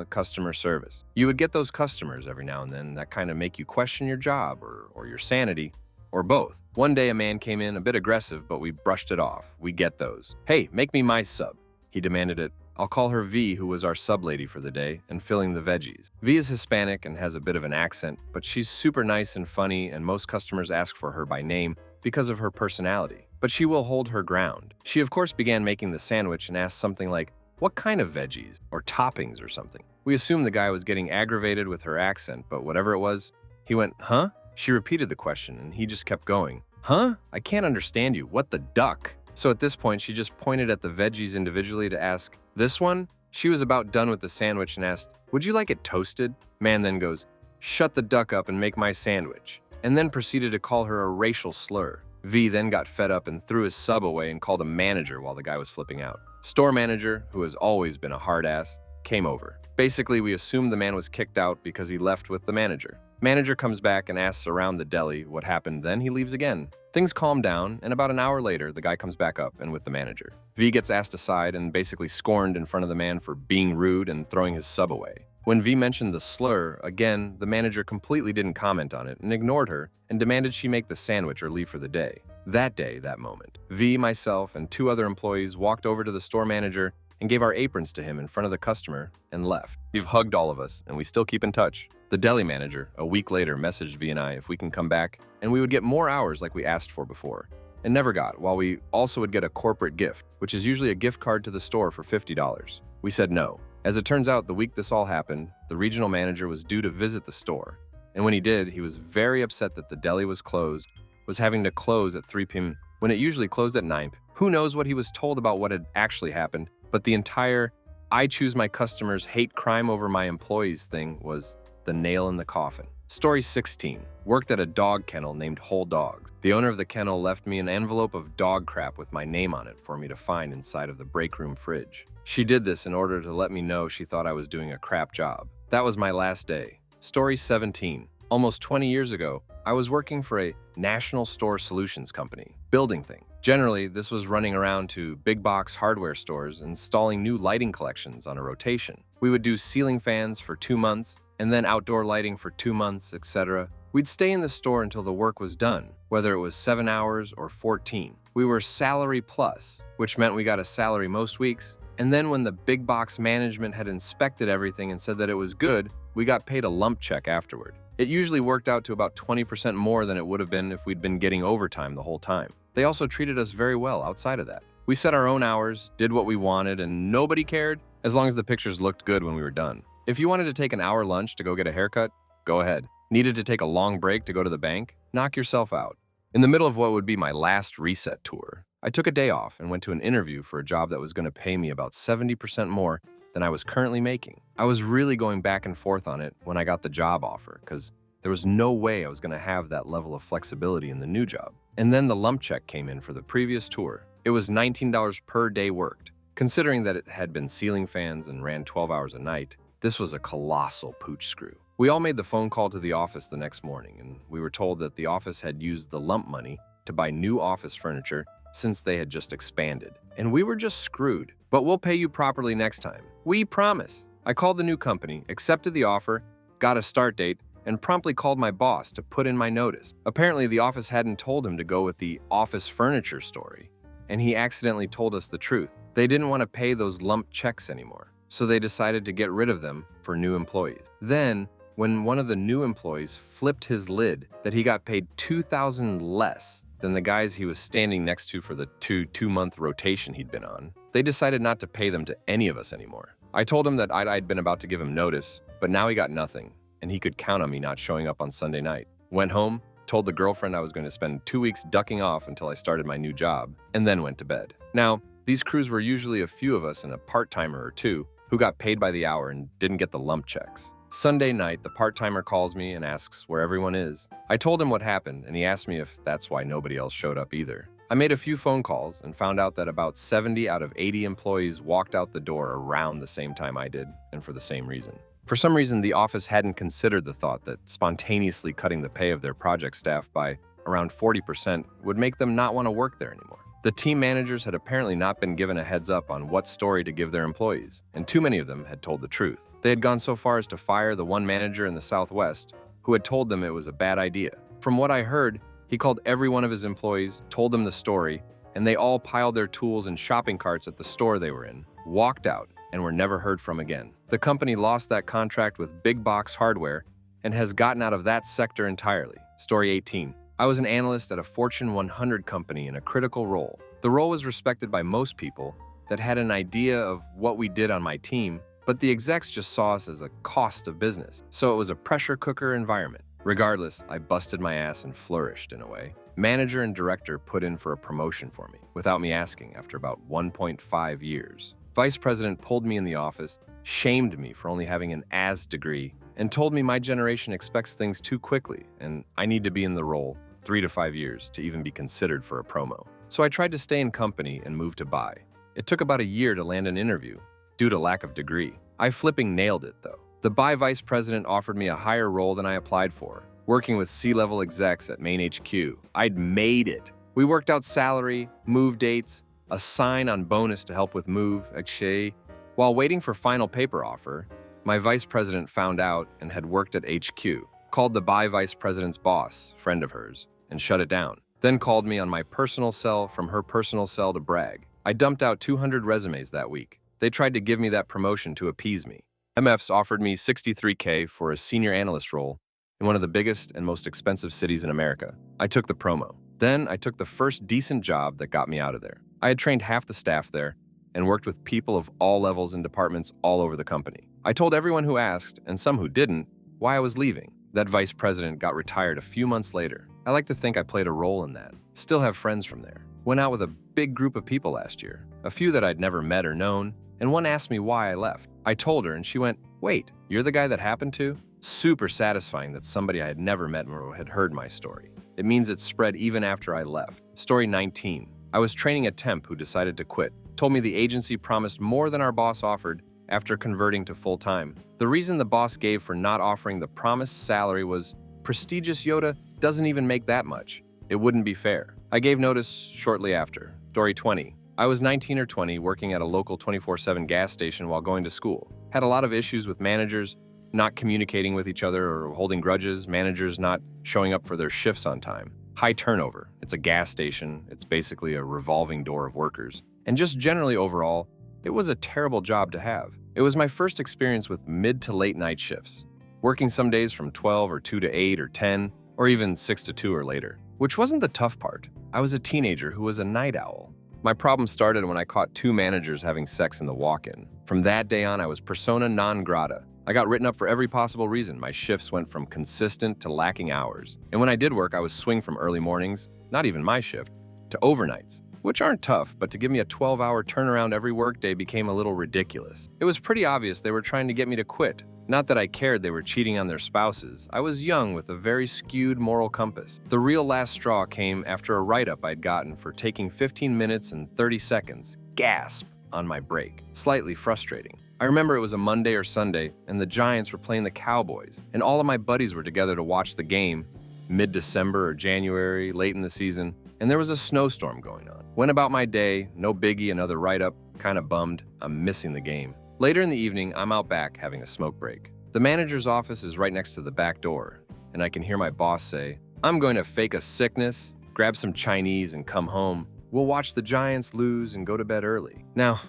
customer service. You would get those customers every now and then that kind of make you question your job or your sanity, or both. One day a man came in a bit aggressive, but we brushed it off. We get those. Hey, make me my sub. He demanded it. I'll call her V, who was our sub lady for the day, and filling the veggies. V is Hispanic and has a bit of an accent, but she's super nice and funny, and most customers ask for her by name because of her personality. But she will hold her ground. She of course began making the sandwich and asked something like, what kind of veggies? Or toppings or something. We assumed the guy was getting aggravated with her accent, but whatever it was, he went, huh? She repeated the question, and he just kept going. Huh? I can't understand you. What the duck? So at this point, she just pointed at the veggies individually to ask, this one? She was about done with the sandwich and asked, would you like it toasted? Man then goes, shut the duck up and make my sandwich. And then proceeded to call her a racial slur. V then got fed up and threw his sub away and called a manager while the guy was flipping out. Store manager, who has always been a hard ass, came over. Basically, we assumed the man was kicked out because he left with the manager. Manager comes back and asks around the deli what happened, then he leaves again. Things calm down, and about an hour later, the guy comes back up and with the manager. V gets asked aside and basically scorned in front of the man for being rude and throwing his sub away. When V mentioned the slur, again, the manager completely didn't comment on it and ignored her and demanded she make the sandwich or leave for the day. That day, that moment, V, myself, and 2 other employees walked over to the store manager and gave our aprons to him in front of the customer and left. You've hugged all of us, and we still keep in touch. The deli manager, a week later, messaged V and I if we can come back, and we would get more hours like we asked for before, and never got, while we also would get a corporate gift, which is usually a gift card to the store for $50. We said no. As it turns out, the week this all happened, the regional manager was due to visit the store, and when he did, he was very upset that the deli was closed, was having to close at 3 p.m. when it usually closed at 9 p.m. Who knows what he was told about what had actually happened, but the entire I choose my customers, hate crime over my employees thing was the nail in the coffin. Story 16. Worked at a dog kennel named Whole Dogs. The owner of the kennel left me an envelope of dog crap with my name on it for me to find inside of the break room fridge. She did this in order to let me know she thought I was doing a crap job. That was my last day. Story 17. Almost 20 years ago, I was working for a national store solutions company, building thing. Generally, this was running around to big box hardware stores installing new lighting collections on a rotation. We would do ceiling fans for 2 months, and then outdoor lighting for 2 months, etc. We'd stay in the store until the work was done, whether it was 7 hours or 14. We were salary plus, which meant we got a salary most weeks, and then when the big box management had inspected everything and said that it was good, we got paid a lump check afterward. It usually worked out to about 20% more than it would have been if we'd been getting overtime the whole time. They also treated us very well outside of that. We set our own hours, did what we wanted, and nobody cared as long as the pictures looked good when we were done. If you wanted to take an hour lunch to go get a haircut, go ahead. Needed to take a long break to go to the bank? Knock yourself out. In the middle of what would be my last reset tour, I took a day off and went to an interview for a job that was going to pay me about 70% more than I was currently making. I was really going back and forth on it when I got the job offer because there was no way I was going to have that level of flexibility in the new job. And then the lump check came in for the previous tour. It was $19 per day worked. Considering that it had been ceiling fans and ran 12 hours a night, this was a colossal pooch screw. We all made the phone call to the office the next morning, and we were told that the office had used the lump money to buy new office furniture since they had just expanded. And we were just screwed. But we'll pay you properly next time. We promise. I called the new company, accepted the offer, got a start date, and promptly called my boss to put in my notice. Apparently, the office hadn't told him to go with the office furniture story, and he accidentally told us the truth. They didn't want to pay those lump checks anymore, so they decided to get rid of them for new employees. Then, when one of the new employees flipped his lid that he got paid $2,000 less than the guys he was standing next to for the two-month rotation he'd been on, they decided not to pay them to any of us anymore. I told him that I'd been about to give him notice, but now he got nothing, and he could count on me not showing up on Sunday night. Went home, told the girlfriend I was going to spend 2 weeks ducking off until I started my new job, and then went to bed. Now, these crews were usually a few of us and a part-timer or two who got paid by the hour and didn't get the lump checks. Sunday night, the part-timer calls me and asks where everyone is. I told him what happened, and he asked me if that's why nobody else showed up either. I made a few phone calls and found out that about 70 out of 80 employees walked out the door around the same time I did, and for the same reason. For some reason, the office hadn't considered the thought that spontaneously cutting the pay of their project staff by around 40% would make them not want to work there anymore. The team managers had apparently not been given a heads up on what story to give their employees, and too many of them had told the truth. They had gone so far as to fire the one manager in the Southwest who had told them it was a bad idea. From what I heard, he called every one of his employees, told them the story, and they all piled their tools and shopping carts at the store they were in, walked out, and were never heard from again. The company lost that contract with Big Box Hardware and has gotten out of that sector entirely. Story 18. I was an analyst at a Fortune 100 company in a critical role. The role was respected by most people that had an idea of what we did on my team, but the execs just saw us as a cost of business. So it was a pressure cooker environment. Regardless, I busted my ass and flourished in a way. Manager and director put in for a promotion for me without me asking after about 1.5 years. Vice president pulled me in the office, shamed me for only having an AS degree, and told me my generation expects things too quickly and I need to be in the role 3 to 5 years to even be considered for a promo. So I tried to stay in company and move to buy. It took about a year to land an interview due to lack of degree. I flipping nailed it though. The buy vice president offered me a higher role than I applied for, working with C-level execs at Main HQ. I'd made it. We worked out salary, move dates, a sign-on bonus to help with move, etc. While waiting for final paper offer, my vice president found out and had worked at HQ, called the buy vice president's boss, friend of hers, and shut it down. Then called me on my personal cell from her personal cell to brag. I dumped out 200 resumes that week. They tried to give me that promotion to appease me. MFs offered me $63K for a senior analyst role in one of the biggest and most expensive cities in America. I took the promo. Then I took the first decent job that got me out of there. I had trained half the staff there and worked with people of all levels and departments all over the company. I told everyone who asked, and some who didn't, why I was leaving. That vice president got retired a few months later. I like to think I played a role in that. Still have friends from there. Went out with a big group of people last year, a few that I'd never met or known, and one asked me why I left. I told her and she went, "Wait, you're the guy that happened to?" Super satisfying that somebody I had never met had heard my story. It means it spread even after I left. Story 19. I was training a temp who decided to quit. Told me the agency promised more than our boss offered after converting to full-time. The reason the boss gave for not offering the promised salary was, prestigious Yoda doesn't even make that much. It wouldn't be fair. I gave notice shortly after. Story 20. I was 19 or 20 working at a local 24/7 gas station while going to school. Had a lot of issues with managers not communicating with each other or holding grudges, managers not showing up for their shifts on time. High turnover. It's a gas station. It's basically a revolving door of workers. And just generally overall, it was a terrible job to have. It was my first experience with mid to late night shifts, working some days from 12 or 2 to 8 or 10, or even 6 to 2 or later, which wasn't the tough part. I was a teenager who was a night owl. My problem started when I caught two managers having sex in the walk-in. From that day on, I was persona non grata. I got written up for every possible reason. My shifts went from consistent to lacking hours. And when I did work, I was swing from early mornings, not even my shift, to overnights, which aren't tough, but to give me a 12-hour turnaround every workday became a little ridiculous. It was pretty obvious they were trying to get me to quit. Not that I cared they were cheating on their spouses. I was young with a very skewed moral compass. The real last straw came after a write-up I'd gotten for taking 15 minutes and 30 seconds, gasp, on my break. Slightly frustrating. I remember it was a Monday or Sunday, and the Giants were playing the Cowboys, and all of my buddies were together to watch the game, mid-December or January, late in the season, and there was a snowstorm going on. Went about my day, no biggie, another write-up, kinda bummed, I'm missing the game. Later in the evening, I'm out back having a smoke break. The manager's office is right next to the back door, and I can hear my boss say, "I'm going to fake a sickness, grab some Chinese, and come home. We'll watch the Giants lose and go to bed early." Now,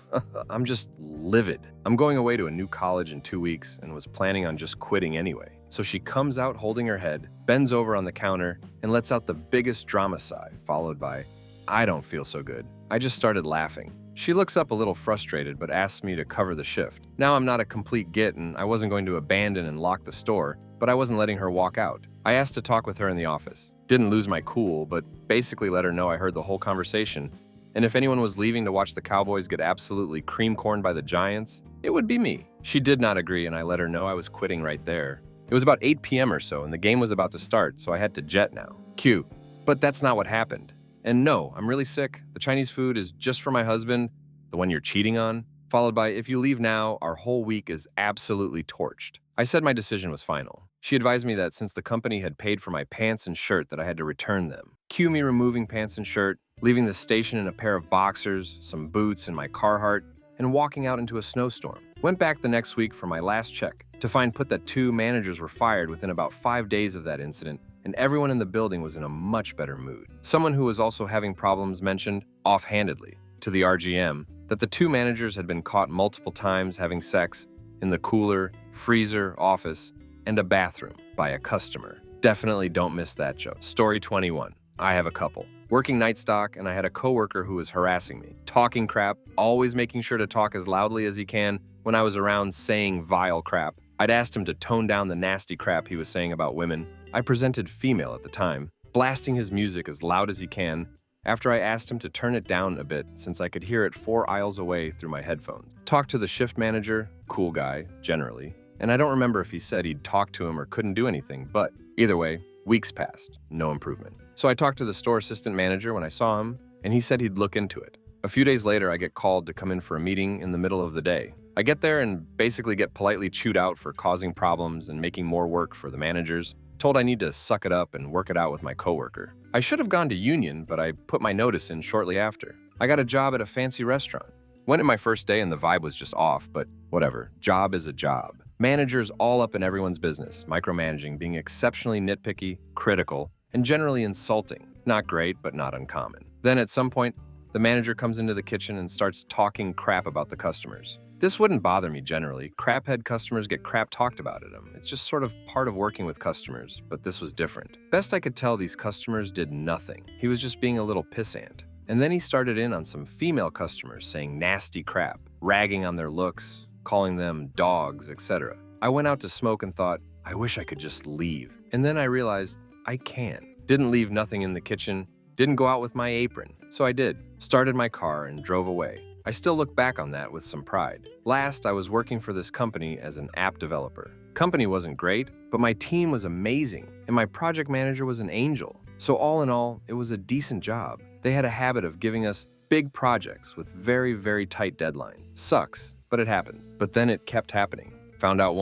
I'm just livid. I'm going away to a new college in 2 weeks and was planning on just quitting anyway. So she comes out holding her head, bends over on the counter, and lets out the biggest drama sigh, followed by, "I don't feel so good." I just started laughing. She looks up a little frustrated but asks me to cover the shift. Now I'm not a complete git and I wasn't going to abandon and lock the store, but I wasn't letting her walk out. I asked to talk with her in the office. Didn't lose my cool, but basically let her know I heard the whole conversation, and if anyone was leaving to watch the Cowboys get absolutely cream-corned by the Giants, it would be me. She did not agree and I let her know I was quitting right there. It was about 8 p.m. or so and the game was about to start, so I had to jet now. Cute. But that's not what happened. And no, I'm really sick. The Chinese food is just for my husband, the one you're cheating on, followed by, "If you leave now, our whole week is absolutely torched." I said my decision was final. She advised me that since the company had paid for my pants and shirt that I had to return them. Cue me removing pants and shirt, leaving the station in a pair of boxers, some boots, and my Carhartt, and walking out into a snowstorm. Went back the next week for my last check to find that 2 managers were fired within about 5 days of that incident, and everyone in the building was in a much better mood. Someone who was also having problems mentioned, offhandedly, to the RGM, that the 2 managers had been caught multiple times having sex in the cooler, freezer, office, and a bathroom by a customer. Definitely don't miss that joke. Story 21. I have a couple. Working night stock, and I had a coworker who was harassing me, talking crap, always making sure to talk as loudly as he can when I was around saying vile crap. I'd asked him to tone down the nasty crap he was saying about women. I presented female at the time, blasting his music as loud as he can, after I asked him to turn it down a bit since I could hear it 4 aisles away through my headphones. Talked to the shift manager, cool guy, generally, and I don't remember if he said he'd talked to him or couldn't do anything, but either way, weeks passed, no improvement. So I talked to the store assistant manager when I saw him, and he said he'd look into it. A few days later, I get called to come in for a meeting in the middle of the day. I get there and basically get politely chewed out for causing problems and making more work for the managers. Told I need to suck it up and work it out with my coworker. I should have gone to union, but I put my notice in shortly after. I got a job at a fancy restaurant. Went in my first day and the vibe was just off, but whatever. Job is a job. Managers all up in everyone's business, micromanaging, being exceptionally nitpicky, critical, and generally insulting. Not great, but not uncommon. Then at some point, the manager comes into the kitchen and starts talking crap about the customers. This wouldn't bother me generally. Craphead customers get crap talked about at them. It's just sort of part of working with customers, but this was different. Best I could tell, these customers did nothing. He was just being a little pissant. And then he started in on some female customers saying nasty crap, ragging on their looks, calling them dogs, etc. I went out to smoke and thought, I wish I could just leave. And then I realized I can. Didn't leave nothing in the kitchen, didn't go out with my apron. So I did. Started my car and drove away. I still look back on that with some pride. Last, I was working for this company as an app developer. Company wasn't great, but my team was amazing, and my project manager was an angel. So all in all, it was a decent job. They had a habit of giving us big projects with very, very tight deadlines. Sucks, but it happens. But then it kept happening. Found out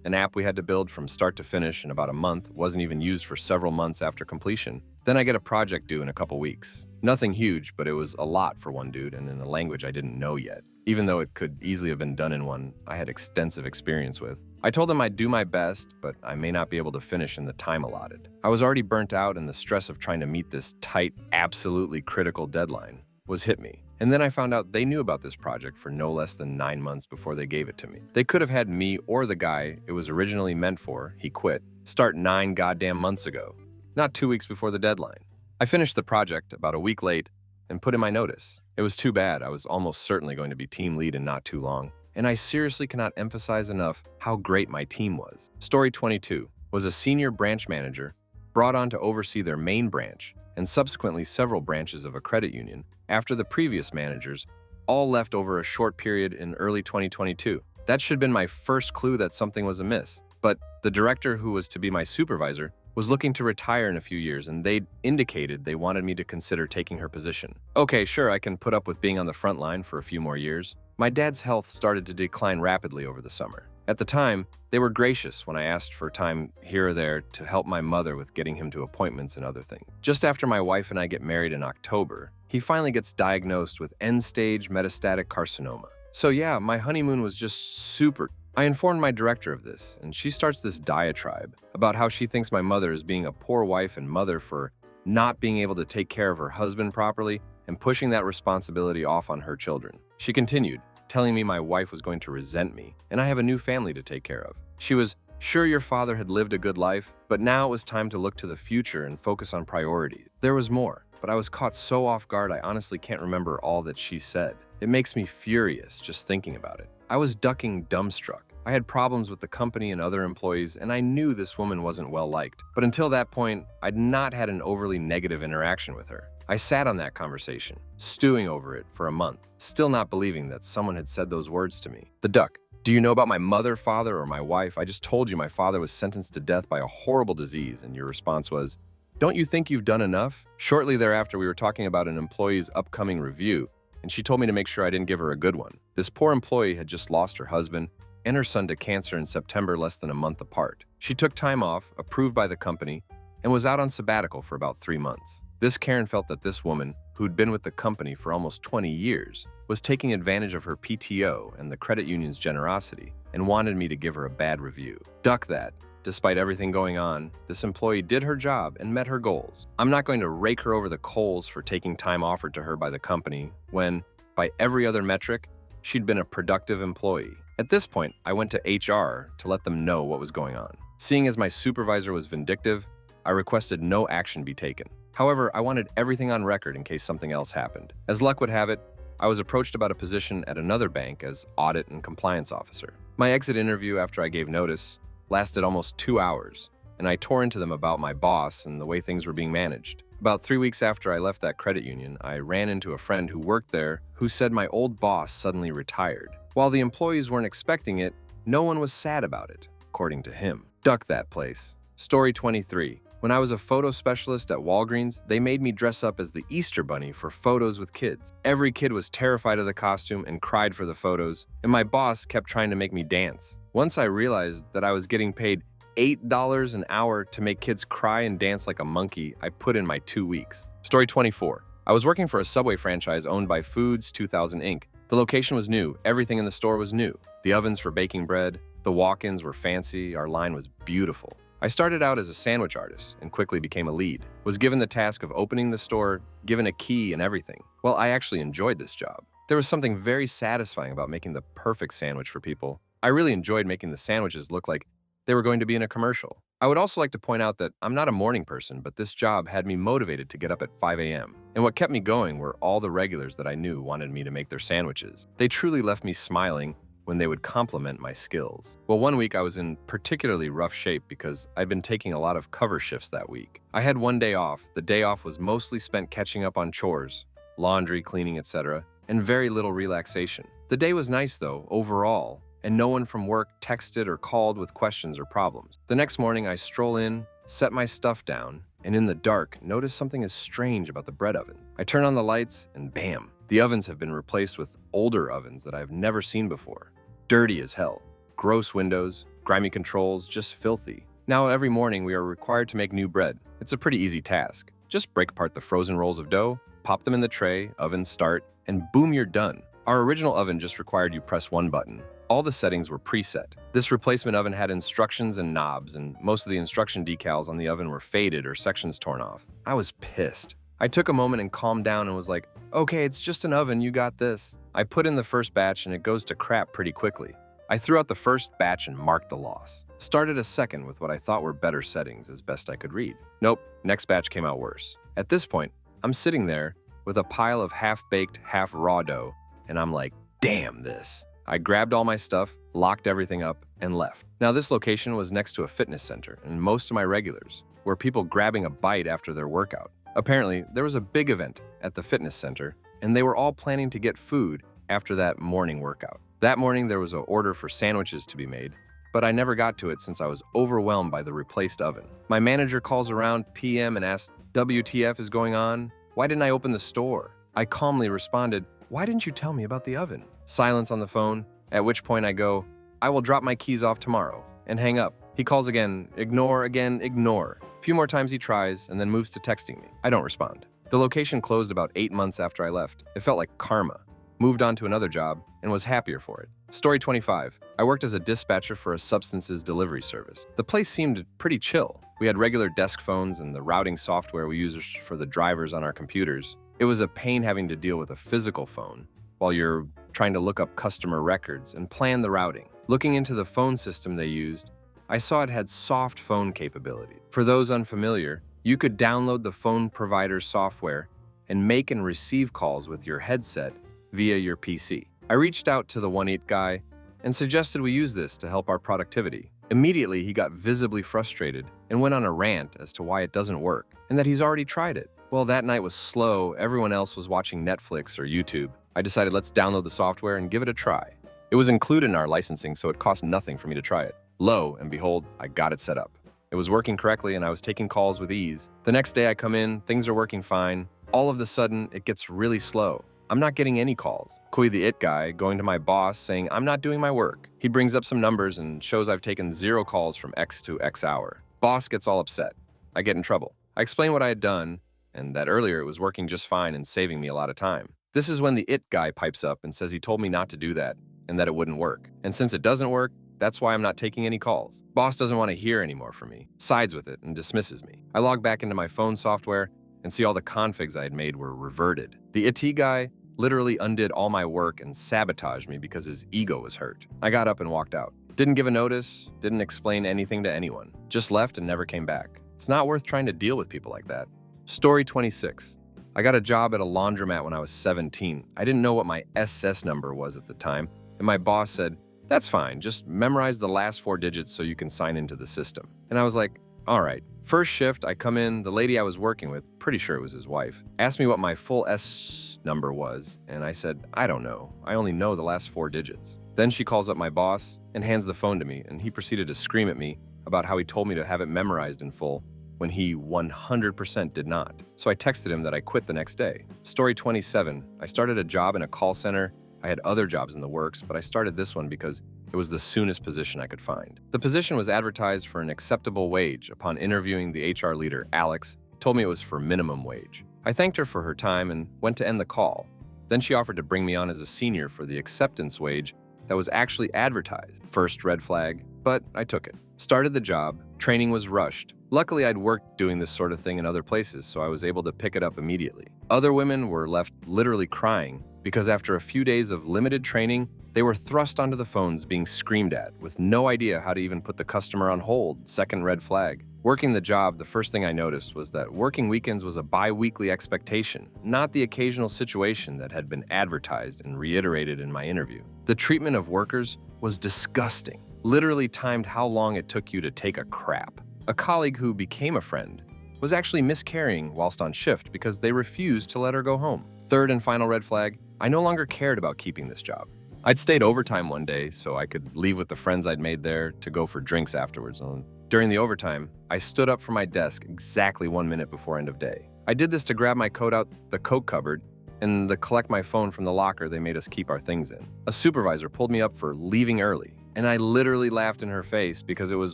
an app we had to build from start to finish in about a month wasn't even used for several months after completion. Then I get a project due in a couple weeks. Nothing huge, but it was a lot for one dude and in a language I didn't know yet. Even though it could easily have been done in one I had extensive experience with. I told them I'd do my best, but I may not be able to finish in the time allotted. I was already burnt out, and the stress of trying to meet this tight, absolutely critical deadline was hit me. And then I found out they knew about this project for no less than 9 months before they gave it to me. They could have had me or the guy it was originally meant for, he quit, start 9 goddamn months ago, not 2 weeks before the deadline. I finished the project about a week late and put in my notice. It was too bad. I was almost certainly going to be team lead in not too long. And I seriously cannot emphasize enough how great my team was. Story 22 was a senior branch manager brought on to oversee their main branch and subsequently several branches of a credit union after the previous managers all left over a short period in early 2022. That should have been my first clue that something was amiss. But the director who was to be my supervisor was looking to retire in a few years, and they'd indicated they wanted me to consider taking her position. Okay, sure, I can put up with being on the front line for a few more years. My dad's health started to decline rapidly over the summer. At the time, they were gracious when I asked for time here or there to help my mother with getting him to appointments and other things. Just after my wife and I get married in October, he finally gets diagnosed with end-stage metastatic carcinoma. So yeah, my honeymoon was just super. I informed my director of this, and she starts this diatribe about how she thinks my mother is being a poor wife and mother for not being able to take care of her husband properly and pushing that responsibility off on her children. She continued, telling me my wife was going to resent me, and I have a new family to take care of. She was sure your father had lived a good life, but now it was time to look to the future and focus on priorities. There was more, but I was caught so off guard I honestly can't remember all that she said. It makes me furious just thinking about it. I was ducking dumbstruck. I had problems with the company and other employees, and I knew this woman wasn't well liked. But until that point, I'd not had an overly negative interaction with her. I sat on that conversation, stewing over it for a month, still not believing that someone had said those words to me. The duck. Do you know about my mother, father, or my wife? I just told you my father was sentenced to death by a horrible disease, and your response was, don't you think you've done enough? Shortly thereafter, we were talking about an employee's upcoming review, and she told me to make sure I didn't give her a good one. This poor employee had just lost her husband and her son to cancer in September, less than a month apart. She took time off, approved by the company, and was out on sabbatical for about 3 months. This Karen felt that this woman, who'd been with the company for almost 20 years, was taking advantage of her PTO and the credit union's generosity and wanted me to give her a bad review. Duck that. Despite everything going on, this employee did her job and met her goals. I'm not going to rake her over the coals for taking time offered to her by the company when, by every other metric, she'd been a productive employee. At this point, I went to HR to let them know what was going on. Seeing as my supervisor was vindictive, I requested no action be taken. However, I wanted everything on record in case something else happened. As luck would have it, I was approached about a position at another bank as audit and compliance officer. My exit interview after I gave notice lasted almost 2 hours, and I tore into them about my boss and the way things were being managed. About 3 weeks after I left that credit union, I ran into a friend who worked there who said my old boss suddenly retired. While the employees weren't expecting it, no one was sad about it, according to him. Duck that place. Story 23. When I was a photo specialist at Walgreens, they made me dress up as the Easter Bunny for photos with kids. Every kid was terrified of the costume and cried for the photos, and my boss kept trying to make me dance. Once I realized that I was getting paid $8 an hour to make kids cry and dance like a monkey, I put in my 2 weeks. Story 24. I was working for a Subway franchise owned by Foods 2000 Inc. The location was new, everything in the store was new. The ovens for baking bread, the walk-ins were fancy, our line was beautiful. I started out as a sandwich artist and quickly became a lead. Was given the task of opening the store, given a key and everything. Well, I actually enjoyed this job. There was something very satisfying about making the perfect sandwich for people. I really enjoyed making the sandwiches look like they were going to be in a commercial. I would also like to point out that I'm not a morning person, but this job had me motivated to get up at 5 a.m. And what kept me going were all the regulars that I knew wanted me to make their sandwiches. They truly left me smiling when they would compliment my skills. Well, one week I was in particularly rough shape because I'd been taking a lot of cover shifts that week. I had one day off. The day off was mostly spent catching up on chores, laundry, cleaning, etc., and very little relaxation. The day was nice though, overall, and no one from work texted or called with questions or problems. The next morning, I stroll in, set my stuff down, and in the dark, notice something is strange about the bread oven. I turn on the lights, and bam, the ovens have been replaced with older ovens that I've never seen before. Dirty as hell. Gross windows, grimy controls, just filthy. Now, every morning, we are required to make new bread. It's a pretty easy task. Just break apart the frozen rolls of dough, pop them in the tray, oven start, and boom, you're done. Our original oven just required you press one button. All the settings were preset. This replacement oven had instructions and knobs, and most of the instruction decals on the oven were faded or sections torn off. I was pissed. I took a moment and calmed down and was like, okay, it's just an oven, you got this. I put in the first batch and it goes to crap pretty quickly. I threw out the first batch and marked the loss. Started a second with what I thought were better settings as best I could read. Nope, next batch came out worse. At this point, I'm sitting there with a pile of half-baked, half-raw dough, and I'm like, damn this. I grabbed all my stuff, locked everything up, and left. Now, this location was next to a fitness center, and most of my regulars were people grabbing a bite after their workout. Apparently, there was a big event at the fitness center, and they were all planning to get food after that morning workout. That morning, there was an order for sandwiches to be made, but I never got to it since I was overwhelmed by the replaced oven. My manager calls around PM and asks, WTF is going on? Why didn't I open the store? I calmly responded, why didn't you tell me about the oven? Silence on the phone, at which point I go, I will drop my keys off tomorrow, and hang up. He calls again, ignore, ignore. A few more times he tries, and then moves to texting me. I don't respond. The location closed about 8 months after I left. It felt like karma. Moved on to another job, and was happier for it. Story 25. I worked as a dispatcher for a substances delivery service. The place seemed pretty chill. We had regular desk phones and the routing software we use for the drivers on our computers. It was a pain having to deal with a physical phone while you're trying to look up customer records and plan the routing. Looking into the phone system they used, I saw it had soft phone capability. For those unfamiliar, you could download the phone provider's software and make and receive calls with your headset via your PC. I reached out to the 1-8 guy and suggested we use this to help our productivity. Immediately, he got visibly frustrated and went on a rant as to why it doesn't work and that he's already tried it. Well, that night was slow. Everyone else was watching Netflix or YouTube. I decided let's download the software and give it a try. It was included in our licensing, so it cost nothing for me to try it. Lo and behold, I got it set up. It was working correctly and I was taking calls with ease. The next day I come in, things are working fine. All of a sudden, it gets really slow. I'm not getting any calls. Kui the it guy going to my boss saying I'm not doing my work. He brings up some numbers and shows I've taken 0 calls from X to X hour. Boss gets all upset. I get in trouble. I explain what I had done and that earlier it was working just fine and saving me a lot of time. This is when the it guy pipes up and says he told me not to do that and that it wouldn't work. And since it doesn't work, that's why I'm not taking any calls. Boss doesn't want to hear anymore from me, sides with it, and dismisses me. I log back into my phone software and see all the configs I had made were reverted. The IT guy literally undid all my work and sabotaged me because his ego was hurt. I got up and walked out. Didn't give a notice, didn't explain anything to anyone. Just left and never came back. It's not worth trying to deal with people like that. Story 26. I got a job at a laundromat when I was 17. I didn't know what my SS number was at the time, and my boss said, that's fine, just memorize the last 4 digits so you can sign into the system. And I was like, all right. First shift, I come in, the lady I was working with, pretty sure it was his wife, asked me what my full S number was, and I said, I don't know. I only know the last 4 digits. Then she calls up my boss and hands the phone to me, and he proceeded to scream at me about how he told me to have it memorized in full when he 100% did not. So I texted him that I quit the next day. Story 27. I started a job in a call center. I had other jobs in the works, but I started this one because it was the soonest position I could find. The position was advertised for an acceptable wage. Upon interviewing the HR leader, Alex, told me it was for minimum wage. I thanked her for her time and went to end the call. Then she offered to bring me on as a senior for the acceptance wage that was actually advertised. First red flag, but I took it. Started the job. Training was rushed. Luckily, I'd worked doing this sort of thing in other places, so I was able to pick it up immediately. Other women were left literally crying because after a few days of limited training, they were thrust onto the phones being screamed at with no idea how to even put the customer on hold. Second red flag. Working the job, the first thing I noticed was that working weekends was a bi-weekly expectation, not the occasional situation that had been advertised and reiterated in my interview. The treatment of workers was disgusting. Literally timed how long it took you to take a crap. A colleague who became a friend was actually miscarrying whilst on shift because they refused to let her go home. Third and final red flag, I no longer cared about keeping this job. I'd stayed overtime one day so I could leave with the friends I'd made there to go for drinks afterwards. During the overtime, I stood up from my desk exactly 1 minute before end of day. I did this to grab my coat out the coat cupboard and collect my phone from the locker they made us keep our things in. A supervisor pulled me up for leaving early, and I literally laughed in her face because it was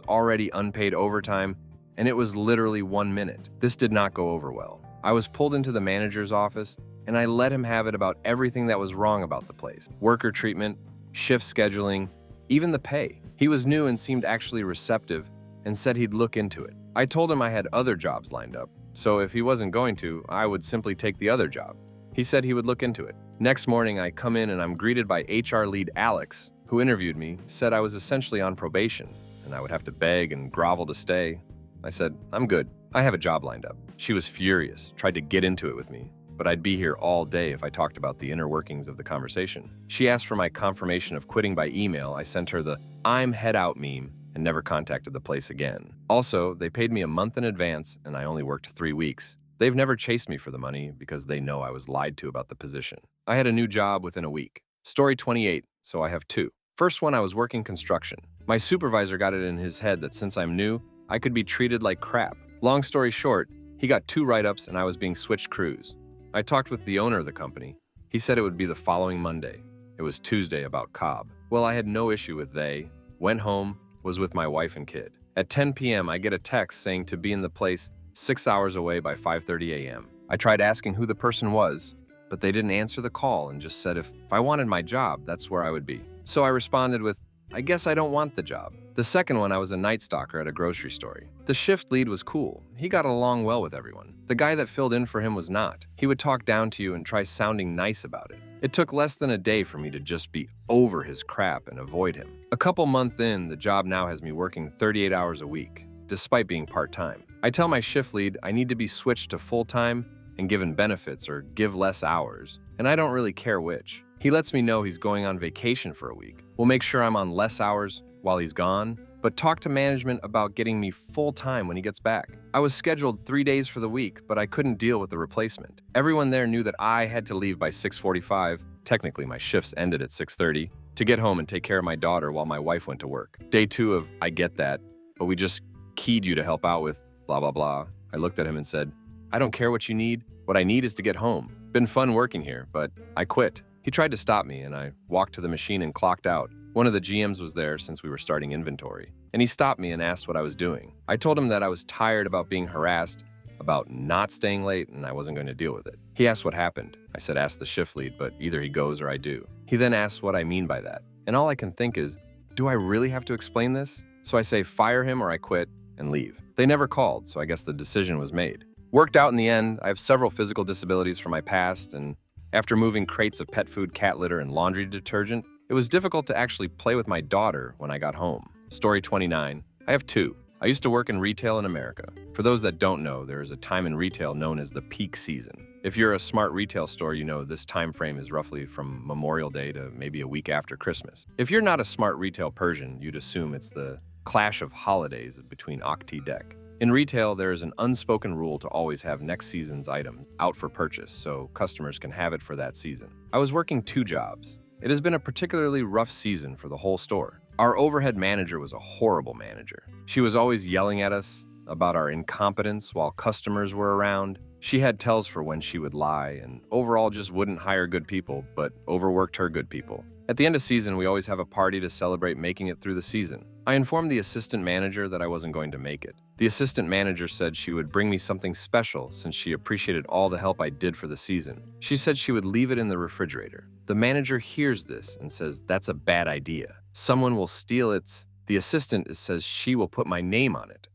already unpaid overtime and it was literally 1 minute. This did not go over well. I was pulled into the manager's office, and I let him have it about everything that was wrong about the place: worker treatment, shift scheduling, even the pay. He was new and seemed actually receptive and said he'd look into it. I told him I had other jobs lined up, so if he wasn't going to, I would simply take the other job. He said he would look into it. Next morning, I come in and I'm greeted by HR lead Alex, who interviewed me, said I was essentially on probation and I would have to beg and grovel to stay. I said, I'm good. I have a job lined up. She was furious, tried to get into it with me, but I'd be here all day if I talked about the inner workings of the conversation. She asked for my confirmation of quitting by email. I sent her the "I'm head out" meme and never contacted the place again. Also, they paid me a month in advance and I only worked 3 weeks. They've never chased me for the money because they know I was lied to about the position. I had a new job within a week. Story 28, so I have 2. First one, I was working construction. My supervisor got it in his head that since I'm new, I could be treated like crap. Long story short, he got 2 write-ups and I was being switched crews. I talked with the owner of the company. He said it would be the following Monday. It was Tuesday about Cobb. Well, I had no issue with they. Went home, was with my wife and kid. At 10 p.m., I get a text saying to be in the place 6 hours away by 5:30 a.m. I tried asking who the person was, but they didn't answer the call and just said if I wanted my job, that's where I would be. So I responded with, I guess I don't want the job. The second one, I was a night stalker at a grocery store. The shift lead was cool. He got along well with everyone. The guy that filled in for him was not. He would talk down to you and try sounding nice about it. It took less than a day for me to just be over his crap and avoid him. A couple months in, the job now has me working 38 hours a week, despite being part-time. I tell my shift lead I need to be switched to full-time and given benefits or give less hours, and I don't really care which. He lets me know he's going on vacation for a week. We'll make sure I'm on less hours while he's gone, but talk to management about getting me full-time when he gets back. I was scheduled 3 days for the week, but I couldn't deal with the replacement. Everyone there knew that I had to leave by 6:45, technically my shifts ended at 6:30, to get home and take care of my daughter while my wife went to work. Day 2 of, I get that, but we just keyed you to help out with blah, blah, blah. I looked at him and said, I don't care what you need. What I need is to get home. Been fun working here, but I quit. He tried to stop me, and I walked to the machine and clocked out. One of the GMs was there since we were starting inventory, and he stopped me and asked what I was doing. I told him that I was tired about being harassed, about not staying late, and I wasn't going to deal with it. He asked what happened. I said, ask the shift lead, but either he goes or I do. He then asked what I mean by that, and all I can think is, do I really have to explain this? So I say, fire him or I quit and leave. They never called, so I guess the decision was made. Worked out in the end. I have several physical disabilities from my past, and after moving crates of pet food, cat litter, and laundry detergent, it was difficult to actually play with my daughter when I got home. Story 29. I have 2. I used to work in retail in America. For those that don't know, there is a time in retail known as the peak season. If you're a smart retail store, you know this time frame is roughly from Memorial Day to maybe a week after Christmas. If you're not a smart retail Persian, you'd assume it's the clash of holidays between Octi Deck. In retail, there is an unspoken rule to always have next season's item out for purchase so customers can have it for that season. I was working 2 jobs. It has been a particularly rough season for the whole store. Our overhead manager was a horrible manager. She was always yelling at us about our incompetence while customers were around. She had tells for when she would lie and overall just wouldn't hire good people, but overworked her good people. At the end of season, we always have a party to celebrate making it through the season. I informed the assistant manager that I wasn't going to make it. The assistant manager said she would bring me something special since she appreciated all the help I did for the season. She said she would leave it in the refrigerator. The manager hears this and says, that's a bad idea. Someone will steal it. The assistant says she will put my name on it.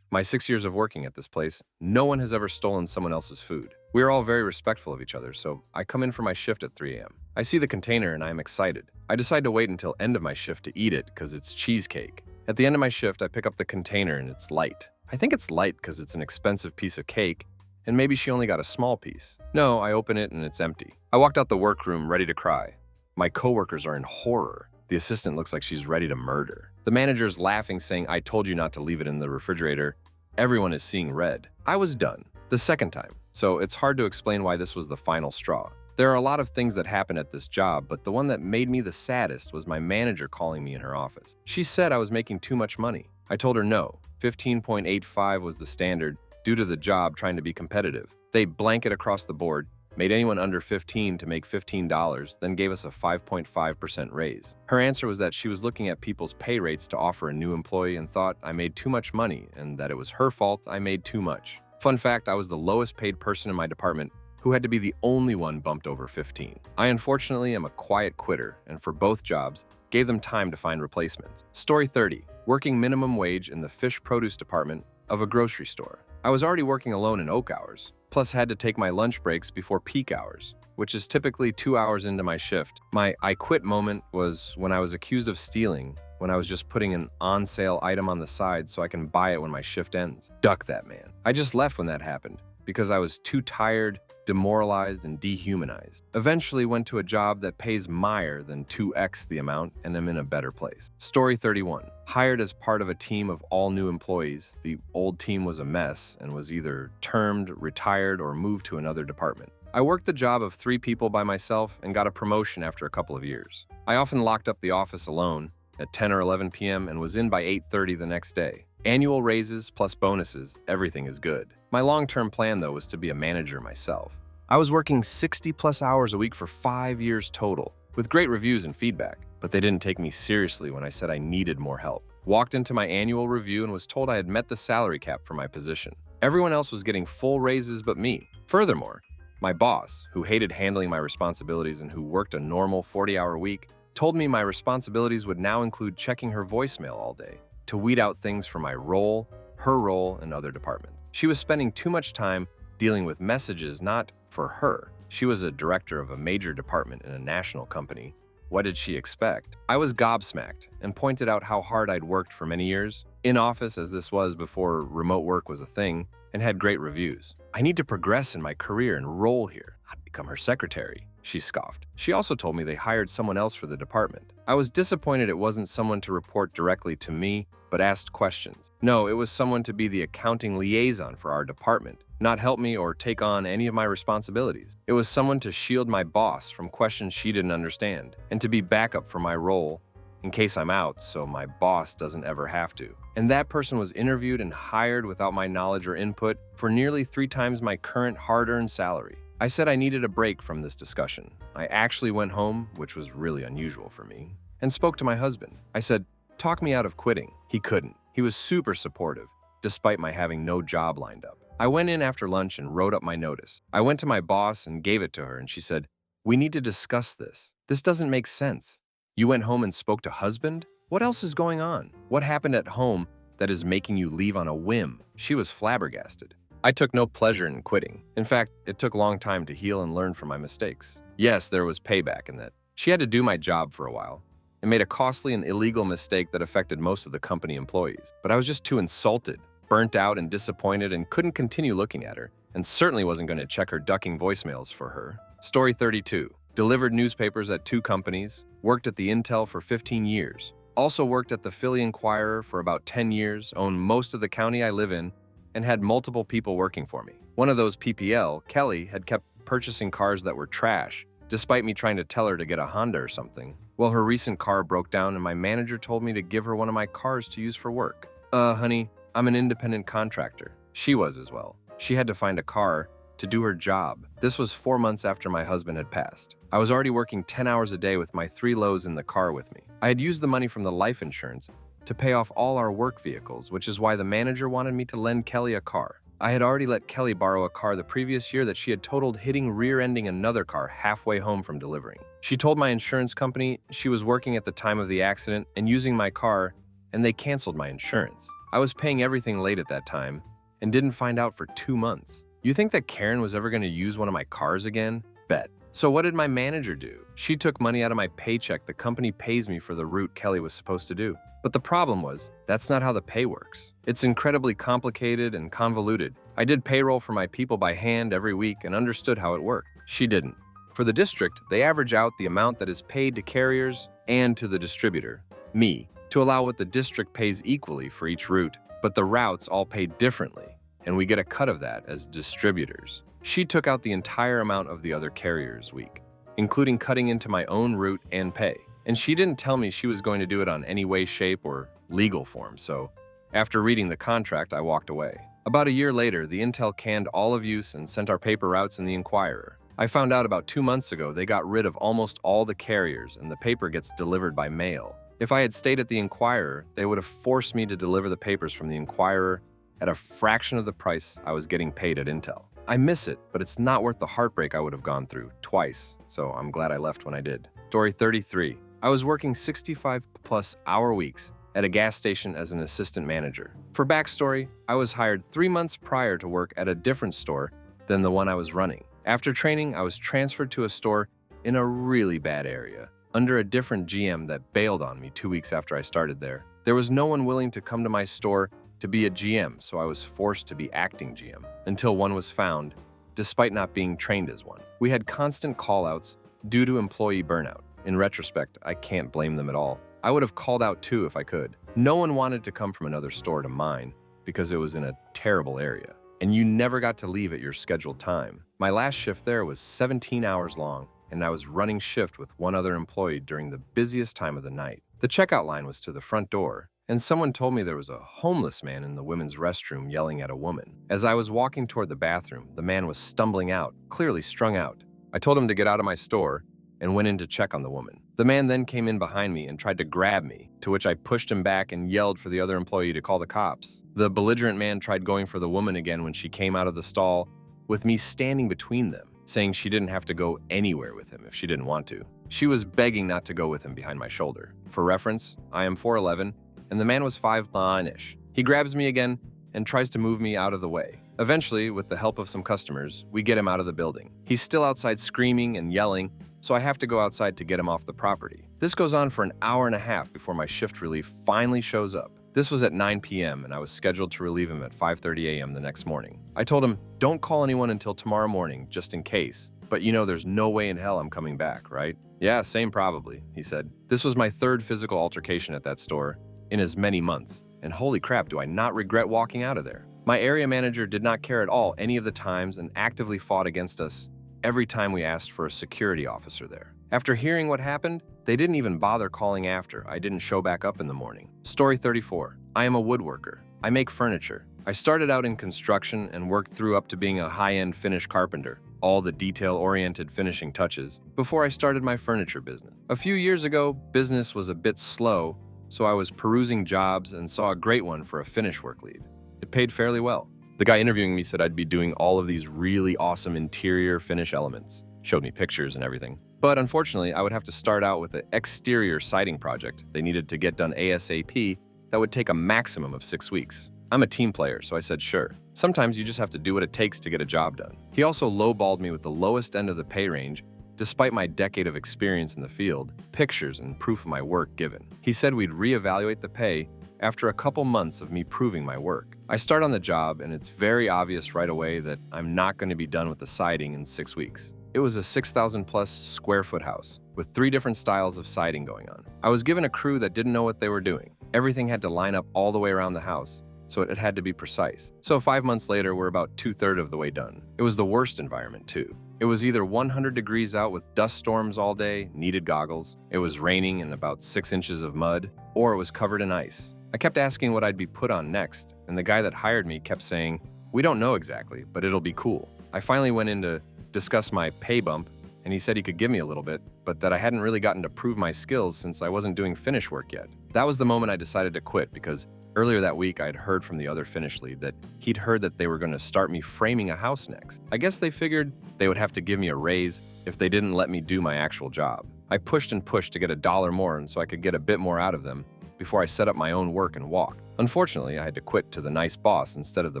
My 6 years of working at this place, no one has ever stolen someone else's food. We are all very respectful of each other, so I come in for my shift at 3 a.m. I see the container and I am excited. I decide to wait until end of my shift to eat it because it's cheesecake. At the end of my shift, I pick up the container and it's light. I think it's light because it's an expensive piece of cake, and maybe she only got a small piece. No, I open it and it's empty. I walked out the workroom ready to cry. My coworkers are in horror. The assistant looks like she's ready to murder. The manager's laughing, saying, I told you not to leave it in the refrigerator. Everyone is seeing red. I was done. The second time. So it's hard to explain why this was the final straw. There are a lot of things that happen at this job, but the one that made me the saddest was my manager calling me in her office. She said I was making too much money. I told her no. 15.85 was the standard due to the job trying to be competitive. They blanket across the board, made anyone under 15 to make $15, then gave us a 5.5% raise. Her answer was that she was looking at people's pay rates to offer a new employee and thought I made too much money and that it was her fault I made too much. Fun fact, I was the lowest paid person in my department who had to be the only one bumped over 15. I unfortunately am a quiet quitter, and for both jobs, gave them time to find replacements. Story 30, working minimum wage in the fish produce department of a grocery store. I was already working alone in oak hours, plus had to take my lunch breaks before peak hours, which is typically 2 hours into my shift. My I quit moment was when I was accused of stealing when I was just putting an on-sale item on the side so I can buy it when my shift ends. Duck that man. I just left when that happened because I was too tired, demoralized, and dehumanized. Eventually went to a job that pays higher than 2x the amount and am in a better place. Story 31. Hired as part of a team of all new employees, the old team was a mess and was either termed, retired, or moved to another department. I worked the job of 3 people by myself and got a promotion after a couple of years. I often locked up the office alone at 10 or 11 p.m. and was in by 8:30 the next day. Annual raises plus bonuses, everything is good. My long-term plan, though, was to be a manager myself. I was working 60-plus hours a week for 5 years total, with great reviews and feedback, but they didn't take me seriously when I said I needed more help. Walked into my annual review and was told I had met the salary cap for my position. Everyone else was getting full raises but me. Furthermore, my boss, who hated handling my responsibilities and who worked a normal 40-hour week, told me my responsibilities would now include checking her voicemail all day to weed out things for my role, her role, and other departments. She was spending too much time dealing with messages not for her. She was a director of a major department in a national company. What did she expect? I was gobsmacked and pointed out how hard I'd worked for many years, in office as this was before remote work was a thing, and had great reviews. I need to progress in my career and role here, not become her secretary, she scoffed. She also told me they hired someone else for the department. I was disappointed it wasn't someone to report directly to me, but asked questions. No, it was someone to be the accounting liaison for our department, not help me or take on any of my responsibilities. It was someone to shield my boss from questions she didn't understand, and to be backup for my role in case I'm out so my boss doesn't ever have to. And that person was interviewed and hired without my knowledge or input for nearly 3 times my current hard-earned salary. I said I needed a break from this discussion. I actually went home, which was really unusual for me, and spoke to my husband. I said, "Talk me out of quitting." He couldn't. He was super supportive, despite my having no job lined up. I went in after lunch and wrote up my notice. I went to my boss and gave it to her, and she said, "We need to discuss this. This doesn't make sense. You went home and spoke to husband? What else is going on? What happened at home that is making you leave on a whim?" She was flabbergasted. I took no pleasure in quitting. In fact, it took a long time to heal and learn from my mistakes. Yes, there was payback in that. She had to do my job for a while and made a costly and illegal mistake that affected most of the company employees. But I was just too insulted, burnt out, and disappointed and couldn't continue looking at her, and certainly wasn't going to check her ducking voicemails for her. Story 32. Delivered newspapers at 2 companies, worked at the Intel for 15 years, also worked at the Philly Inquirer for about 10 years, owned most of the county I live in, and had multiple people working for me. One of those PPL, Kelly, had kept purchasing cars that were trash, despite me trying to tell her to get a Honda or something. Well, her recent car broke down and my manager told me to give her one of my cars to use for work. Honey, I'm an independent contractor. She was as well. She had to find a car to do her job. This was 4 months after my husband had passed. I was already working 10 hours a day with my 3 lows in the car with me. I had used the money from the life insurance to pay off all our work vehicles, which is why the manager wanted me to lend Kelly a car. I had already let Kelly borrow a car the previous year that she had totaled hitting rear-ending another car halfway home from delivering. She told my insurance company she was working at the time of the accident and using my car, and they canceled my insurance. I was paying everything late at that time and didn't find out for 2 months. You think that Karen was ever going to use one of my cars again? Bet. So what did my manager do? She took money out of my paycheck the company pays me for the route Kelly was supposed to do. But the problem was, that's not how the pay works. It's incredibly complicated and convoluted. I did payroll for my people by hand every week and understood how it worked. She didn't. For the district, they average out the amount that is paid to carriers and to the distributor, me, to allow what the district pays equally for each route, but the routes all pay differently, and we get a cut of that as distributors. She took out the entire amount of the other carrier's week, including cutting into my own route and pay. And she didn't tell me she was going to do it on any way, shape, or legal form, so after reading the contract, I walked away. About a year later, the Intel canned all of use and sent our paper routes in the Inquirer. I found out about 2 months ago they got rid of almost all the carriers and the paper gets delivered by mail. If I had stayed at the Inquirer, they would have forced me to deliver the papers from the Inquirer at a fraction of the price I was getting paid at Intel. I miss it, but it's not worth the heartbreak I would have gone through twice, so I'm glad I left when I did. Story 33. I was working 65+ hour weeks at a gas station as an assistant manager. For backstory, I was hired 3 months prior to work at a different store than the one I was running. After training, I was transferred to a store in a really bad area, under a different GM that bailed on me 2 weeks after I started there. There was no one willing to come to my store to be a GM, so I was forced to be acting GM, until one was found, despite not being trained as one. We had constant call-outs due to employee burnout. In retrospect, I can't blame them at all. I would have called out too if I could. No one wanted to come from another store to mine because it was in a terrible area, and you never got to leave at your scheduled time. My last shift there was 17 hours long, and I was running shift with one other employee during the busiest time of the night. The checkout line was to the front door, and someone told me there was a homeless man in the women's restroom yelling at a woman. As I was walking toward the bathroom, the man was stumbling out, clearly strung out. I told him to get out of my store and went in to check on the woman. The man then came in behind me and tried to grab me, to which I pushed him back and yelled for the other employee to call the cops. The belligerent man tried going for the woman again when she came out of the stall, with me standing between them, saying she didn't have to go anywhere with him if she didn't want to. She was begging not to go with him behind my shoulder. For reference, I am 4'11", and the man was 5'9"-ish. He grabs me again and tries to move me out of the way. Eventually, with the help of some customers, we get him out of the building. He's still outside screaming and yelling, so I have to go outside to get him off the property. This goes on for an hour and a half before my shift relief finally shows up. This was at 9 p.m. and I was scheduled to relieve him at 5:30 a.m. the next morning. I told him, don't call anyone until tomorrow morning, just in case. But you know there's no way in hell I'm coming back, right? Yeah, same probably, he said. This was my third physical altercation at that store in as many months. And holy crap, do I not regret walking out of there. My area manager did not care at all any of the times and actively fought against us every time we asked for a security officer there. After hearing what happened, they didn't even bother calling after I didn't show back up in the morning. Story 34. I am a woodworker. I make furniture. I started out in construction and worked through up to being a high-end finish carpenter, all the detail-oriented finishing touches, before I started my furniture business. A few years ago, business was a bit slow, so I was perusing jobs and saw a great one for a finish work lead. It paid fairly well. The guy interviewing me said I'd be doing all of these really awesome interior finish elements, showed me pictures and everything. But unfortunately, I would have to start out with an exterior siding project they needed to get done ASAP that would take a maximum of 6 weeks. I'm a team player, so I said sure. Sometimes you just have to do what it takes to get a job done. He also lowballed me with the lowest end of the pay range, despite my decade of experience in the field, pictures, and proof of my work given. He said we'd reevaluate the pay after a couple months of me proving my work. I start on the job, and it's very obvious right away that I'm not going to be done with the siding in 6 weeks. It was a 6,000+ square foot house with 3 different styles of siding going on. I was given a crew that didn't know what they were doing. Everything had to line up all the way around the house, so it had to be precise. So 5 months later, we're about 2/3 of the way done. It was the worst environment too. It was either 100 degrees out with dust storms all day, needed goggles, it was raining and about 6 inches of mud, or it was covered in ice. I kept asking what I'd be put on next, and the guy that hired me kept saying, "We don't know exactly, but it'll be cool." I finally went in to discuss my pay bump, and he said he could give me a little bit, but that I hadn't really gotten to prove my skills since I wasn't doing finish work yet. That was the moment I decided to quit, because earlier that week I had heard from the other finish lead that he'd heard that they were going to start me framing a house next. I guess they figured they would have to give me a raise if they didn't let me do my actual job. I pushed and pushed to get $1 more and so I could get a bit more out of them before I set up my own work and walked. Unfortunately, I had to quit to the nice boss instead of the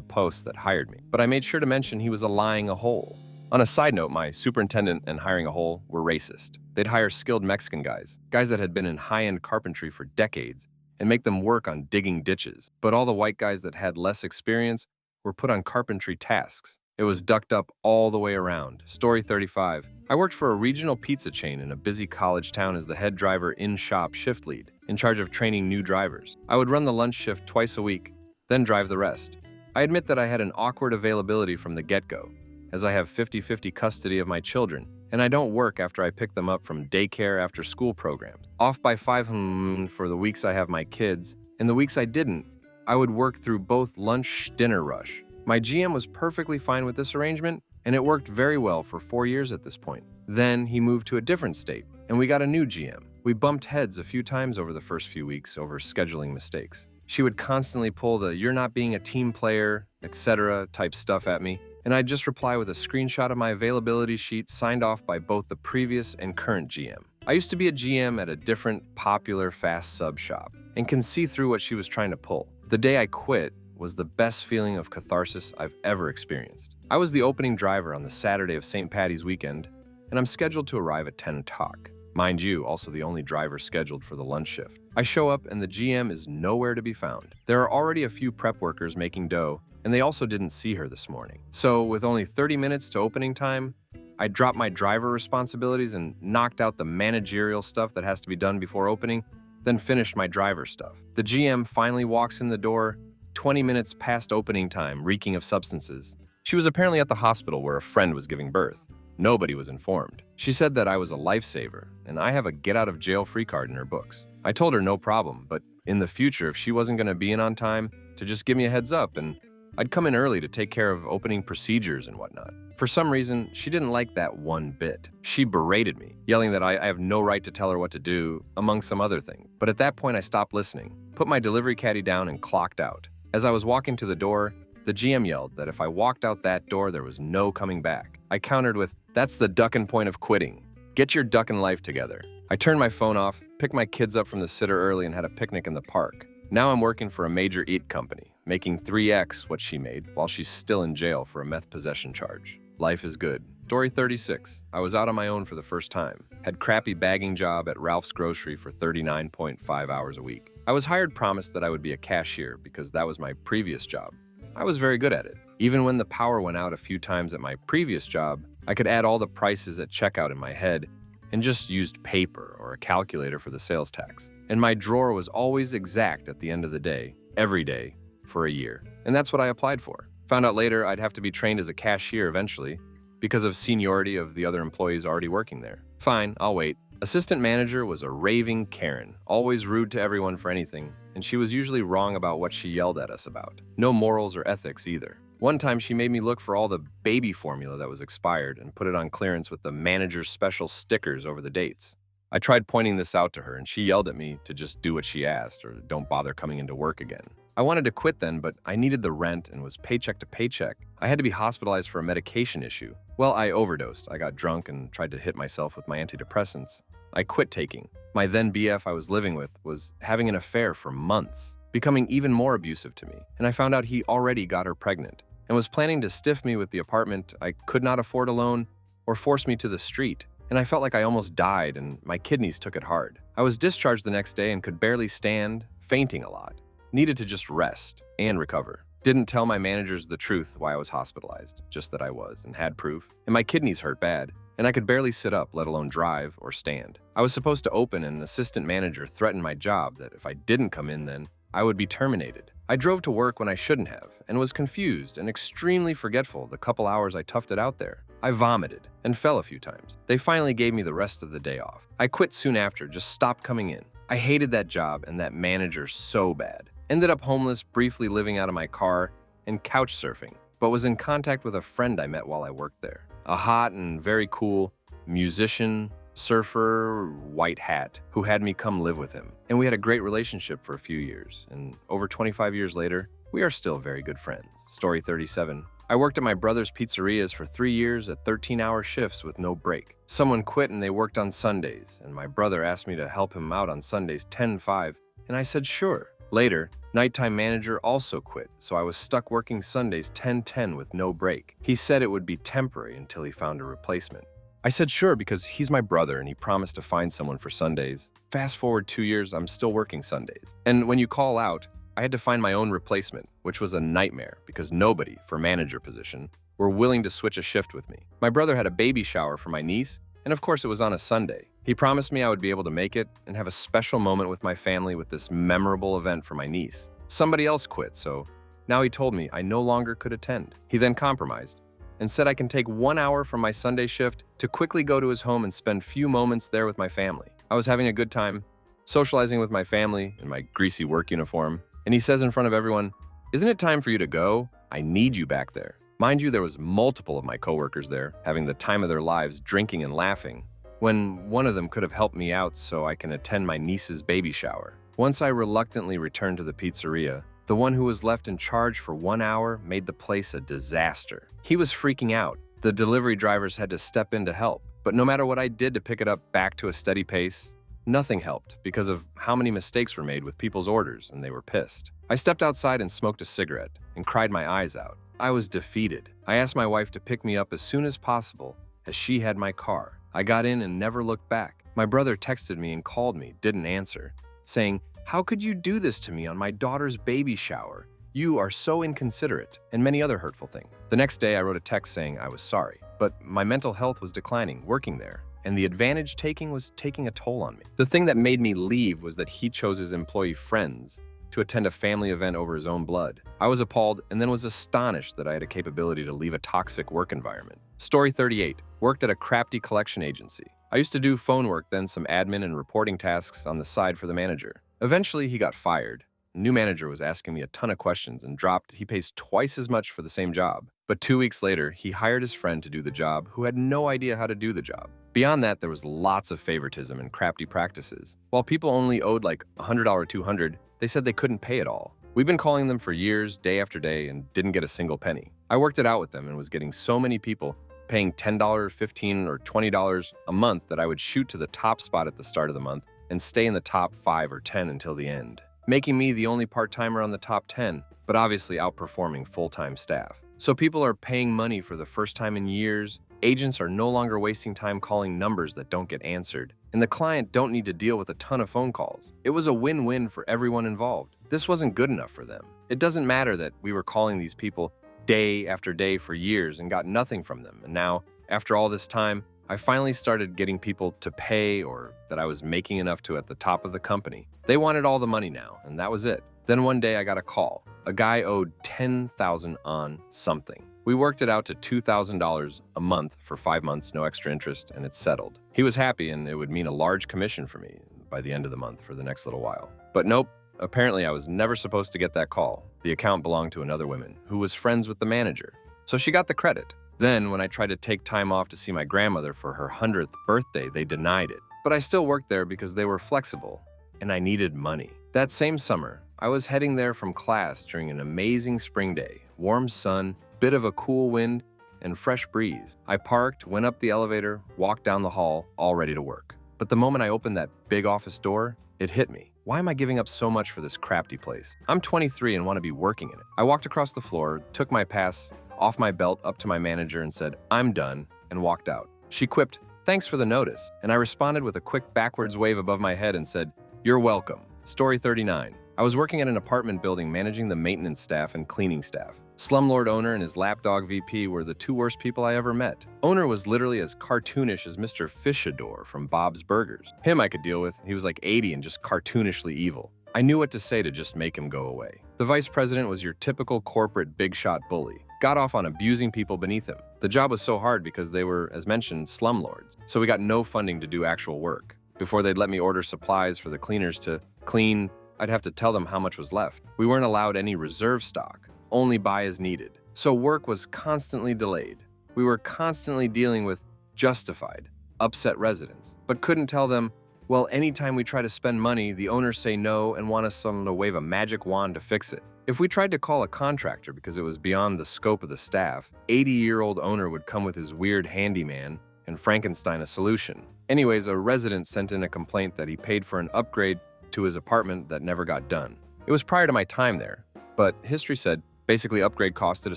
post that hired me, but I made sure to mention he was lying a hole. On a side note, my superintendent and hiring a hole were racist. They'd hire skilled Mexican guys that had been in high-end carpentry for decades, and make them work on digging ditches. But all the white guys that had less experience were put on carpentry tasks. It was ducked up all the way around. Story 35. I worked for a regional pizza chain in a busy college town as the head driver in-shop shift lead, in charge of training new drivers. I would run the lunch shift twice a week, then drive the rest. I admit that I had an awkward availability from the get-go, as I have 50-50 custody of my children, and I don't work after I pick them up from daycare after school programs. Off by 5 for the weeks I have my kids, and the weeks I didn't, I would work through both lunch-dinner rush. My GM was perfectly fine with this arrangement, and it worked very well for 4 years at this point. Then he moved to a different state, and we got a new GM. We bumped heads a few times over the first few weeks over scheduling mistakes. She would constantly pull the "you're not being a team player, etc." type stuff at me, and I'd just reply with a screenshot of my availability sheet signed off by both the previous and current GM. I used to be a GM at a different popular fast sub shop and can see through what she was trying to pull. The day I quit was the best feeling of catharsis I've ever experienced. I was the opening driver on the Saturday of St. Patty's weekend, and I'm scheduled to arrive at 10 o'clock. Mind you, also the only driver scheduled for the lunch shift. I show up and the GM is nowhere to be found. There are already a few prep workers making dough, and they also didn't see her this morning. So with only 30 minutes to opening time, I dropped my driver responsibilities and knocked out the managerial stuff that has to be done before opening, then finished my driver stuff. The GM finally walks in the door 20 minutes past opening time, reeking of substances. She was apparently at the hospital where a friend was giving birth. Nobody was informed. She said that I was a lifesaver, and I have a get-out-of-jail-free card in her books. I told her no problem, but in the future, if she wasn't going to be in on time, to just give me a heads up, and I'd come in early to take care of opening procedures and whatnot. For some reason, she didn't like that one bit. She berated me, yelling that I have no right to tell her what to do, among some other things. But at that point, I stopped listening, put my delivery caddy down, and clocked out. As I was walking to the door, the GM yelled that if I walked out that door, there was no coming back. I countered with, "That's the duckin' point of quitting. Get your duckin' life together." I turned my phone off, picked my kids up from the sitter early, and had a picnic in the park. Now I'm working for a major eat company, making 3x what she made while she's still in jail for a meth possession charge. Life is good. Story 36. I was out on my own for the first time. Had crappy bagging job at Ralph's Grocery for 39.5 hours a week. I was hired promised that I would be a cashier because that was my previous job. I was very good at it. Even when the power went out a few times at my previous job, I could add all the prices at checkout in my head and just used paper or a calculator for the sales tax. And my drawer was always exact at the end of the day, every day, for a year. And that's what I applied for. Found out later I'd have to be trained as a cashier eventually because of seniority of the other employees already working there. Fine, I'll wait. Assistant manager was a raving Karen, always rude to everyone for anything, and she was usually wrong about what she yelled at us about. No morals or ethics either. One time she made me look for all the baby formula that was expired and put it on clearance with the manager's special stickers over the dates. I tried pointing this out to her and she yelled at me to just do what she asked or don't bother coming into work again. I wanted to quit then, but I needed the rent and was paycheck to paycheck. I had to be hospitalized for a medication issue. Well, I overdosed. I got drunk and tried to hit myself with my antidepressants. I quit taking. My then BF I was living with was having an affair for months, becoming even more abusive to me, and I found out he already got her pregnant and was planning to stiff me with the apartment I could not afford alone or force me to the street. And I felt like I almost died and my kidneys took it hard. I was discharged the next day and could barely stand, fainting a lot. Needed to just rest and recover. Didn't tell my managers the truth why I was hospitalized, just that I was, and had proof. And my kidneys hurt bad, and I could barely sit up, let alone drive or stand. I was supposed to open, and an assistant manager threatened my job that if I didn't come in then, I would be terminated. I drove to work when I shouldn't have, and was confused and extremely forgetful the couple hours I toughed it out there. I vomited and fell a few times. They finally gave me the rest of the day off. I quit soon after, just stopped coming in. I hated that job and that manager so bad. Ended up homeless, briefly living out of my car and couch surfing, but was in contact with a friend I met while I worked there. A hot and very cool musician, surfer, white hat, who had me come live with him. And we had a great relationship for a few years, and over 25 years later, we are still very good friends. Story 37. I worked at my brother's pizzerias for 3 years at 13-hour shifts with no break. Someone quit and they worked on Sundays, and my brother asked me to help him out on Sundays 10-5, and I said sure. Later, nighttime manager also quit, so I was stuck working Sundays 10-10 with no break. He said it would be temporary until he found a replacement. I said sure because he's my brother and he promised to find someone for Sundays. Fast forward 2 years, I'm still working Sundays. And when you call out, I had to find my own replacement, which was a nightmare because nobody, for manager position, were willing to switch a shift with me. My brother had a baby shower for my niece, and of course it was on a Sunday. He promised me I would be able to make it and have a special moment with my family with this memorable event for my niece. Somebody else quit, so now he told me I no longer could attend. He then compromised and said I can take 1 hour from my Sunday shift to quickly go to his home and spend few moments there with my family. I was having a good time, socializing with my family in my greasy work uniform, and he says in front of everyone, "Isn't it time for you to go? I need you back there." Mind you, there was multiple of my coworkers there, having the time of their lives drinking and laughing, when one of them could have helped me out so I can attend my niece's baby shower. Once I reluctantly returned to the pizzeria, the one who was left in charge for 1 hour made the place a disaster. He was freaking out. The delivery drivers had to step in to help, but no matter what I did to pick it up back to a steady pace, nothing helped because of how many mistakes were made with people's orders, and they were pissed. I stepped outside and smoked a cigarette and cried my eyes out. I was defeated. I asked my wife to pick me up as soon as possible, as she had my car. I got in and never looked back. My brother texted me and called me, didn't answer, saying, "How could you do this to me on my daughter's baby shower? You are so inconsiderate," and many other hurtful things. The next day, I wrote a text saying I was sorry, but my mental health was declining working there, and the advantage taking was taking a toll on me. The thing that made me leave was that he chose his employee friends to attend a family event over his own blood. I was appalled and then was astonished that I had a capability to leave a toxic work environment. Story 38. Worked at a crafty collection agency. I used to do phone work, then some admin and reporting tasks on the side for the manager. Eventually, he got fired. The new manager was asking me a ton of questions and dropped he pays twice as much for the same job. But 2 weeks later, he hired his friend to do the job who had no idea how to do the job. Beyond that, there was lots of favoritism and crafty practices. While people only owed like $100 or $200, they said they couldn't pay it all. We've been calling them for years, day after day, and didn't get a single penny. I worked it out with them and was getting so many people paying $10, $15, or $20 a month that I would shoot to the top spot at the start of the month and stay in the top 5 or 10 until the end, making me the only part-timer on the top 10, but obviously outperforming full-time staff. So people are paying money for the first time in years, agents are no longer wasting time calling numbers that don't get answered, and the client don't need to deal with a ton of phone calls. It was a win-win for everyone involved. This wasn't good enough for them. It doesn't matter that we were calling these people day after day for years and got nothing from them, and now, after all this time, I finally started getting people to pay, or that I was making enough to at the top of the company. They wanted all the money now, and that was it. Then one day I got a call. A guy owed $10,000 on something. We worked it out to $2,000 a month for 5 months, no extra interest, and it's settled. He was happy, and it would mean a large commission for me by the end of the month for the next little while. But nope, apparently I was never supposed to get that call. The account belonged to another woman who was friends with the manager, so she got the credit. Then, when I tried to take time off to see my grandmother for her 100th birthday, they denied it. But I still worked there because they were flexible, and I needed money. That same summer, I was heading there from class during an amazing spring day, warm sun, bit of a cool wind, and fresh breeze. I parked, went up the elevator, walked down the hall, all ready to work. But the moment I opened that big office door, it hit me. Why am I giving up so much for this crafty place? I'm 23 and want to be working in it. I walked across the floor, took my pass off my belt up to my manager and said, "I'm done," and walked out. She quipped, "Thanks for the notice," and I responded with a quick backwards wave above my head and said, "You're welcome." Story 39. I was working at an apartment building managing the maintenance staff and cleaning staff. Slumlord owner and his lapdog VP were the two worst people I ever met. Owner was literally as cartoonish as Mr. Fishador from Bob's Burgers. Him I could deal with. He was like 80 and just cartoonishly evil. I knew what to say to just make him go away. The vice president was your typical corporate big shot bully. Got off on abusing people beneath him. The job was so hard because they were, as mentioned, slumlords. So we got no funding to do actual work. Before they'd let me order supplies for the cleaners to clean, I'd have to tell them how much was left. We weren't allowed any reserve stock, only buy as needed. So work was constantly delayed. We were constantly dealing with justified, upset residents, but couldn't tell them, well, anytime we try to spend money, the owners say no and want us to wave a magic wand to fix it. If we tried to call a contractor because it was beyond the scope of the staff, 80-year-old owner would come with his weird handyman and Frankenstein a solution. Anyways, a resident sent in a complaint that he paid for an upgrade to his apartment that never got done. It was prior to my time there, but history said basically upgrade costed a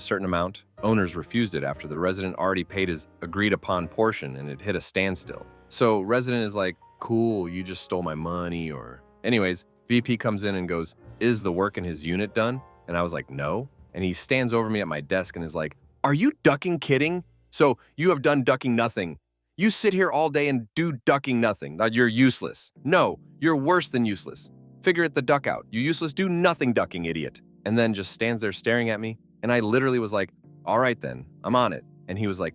certain amount. Owners refused it after the resident already paid his agreed upon portion and it hit a standstill. So resident is like, "Cool, you just stole my money," or... Anyways, VP comes in and goes, "Is the work in his unit done?" And I was like, "No." And he stands over me at my desk and is like, "Are you ducking kidding? So you have done ducking nothing. You sit here all day and do ducking nothing. You're useless. No, you're worse than useless. Figure it the duck out. You useless, do nothing ducking, idiot." And then just stands there staring at me. And I literally was like, "All right then, I'm on it." And he was like,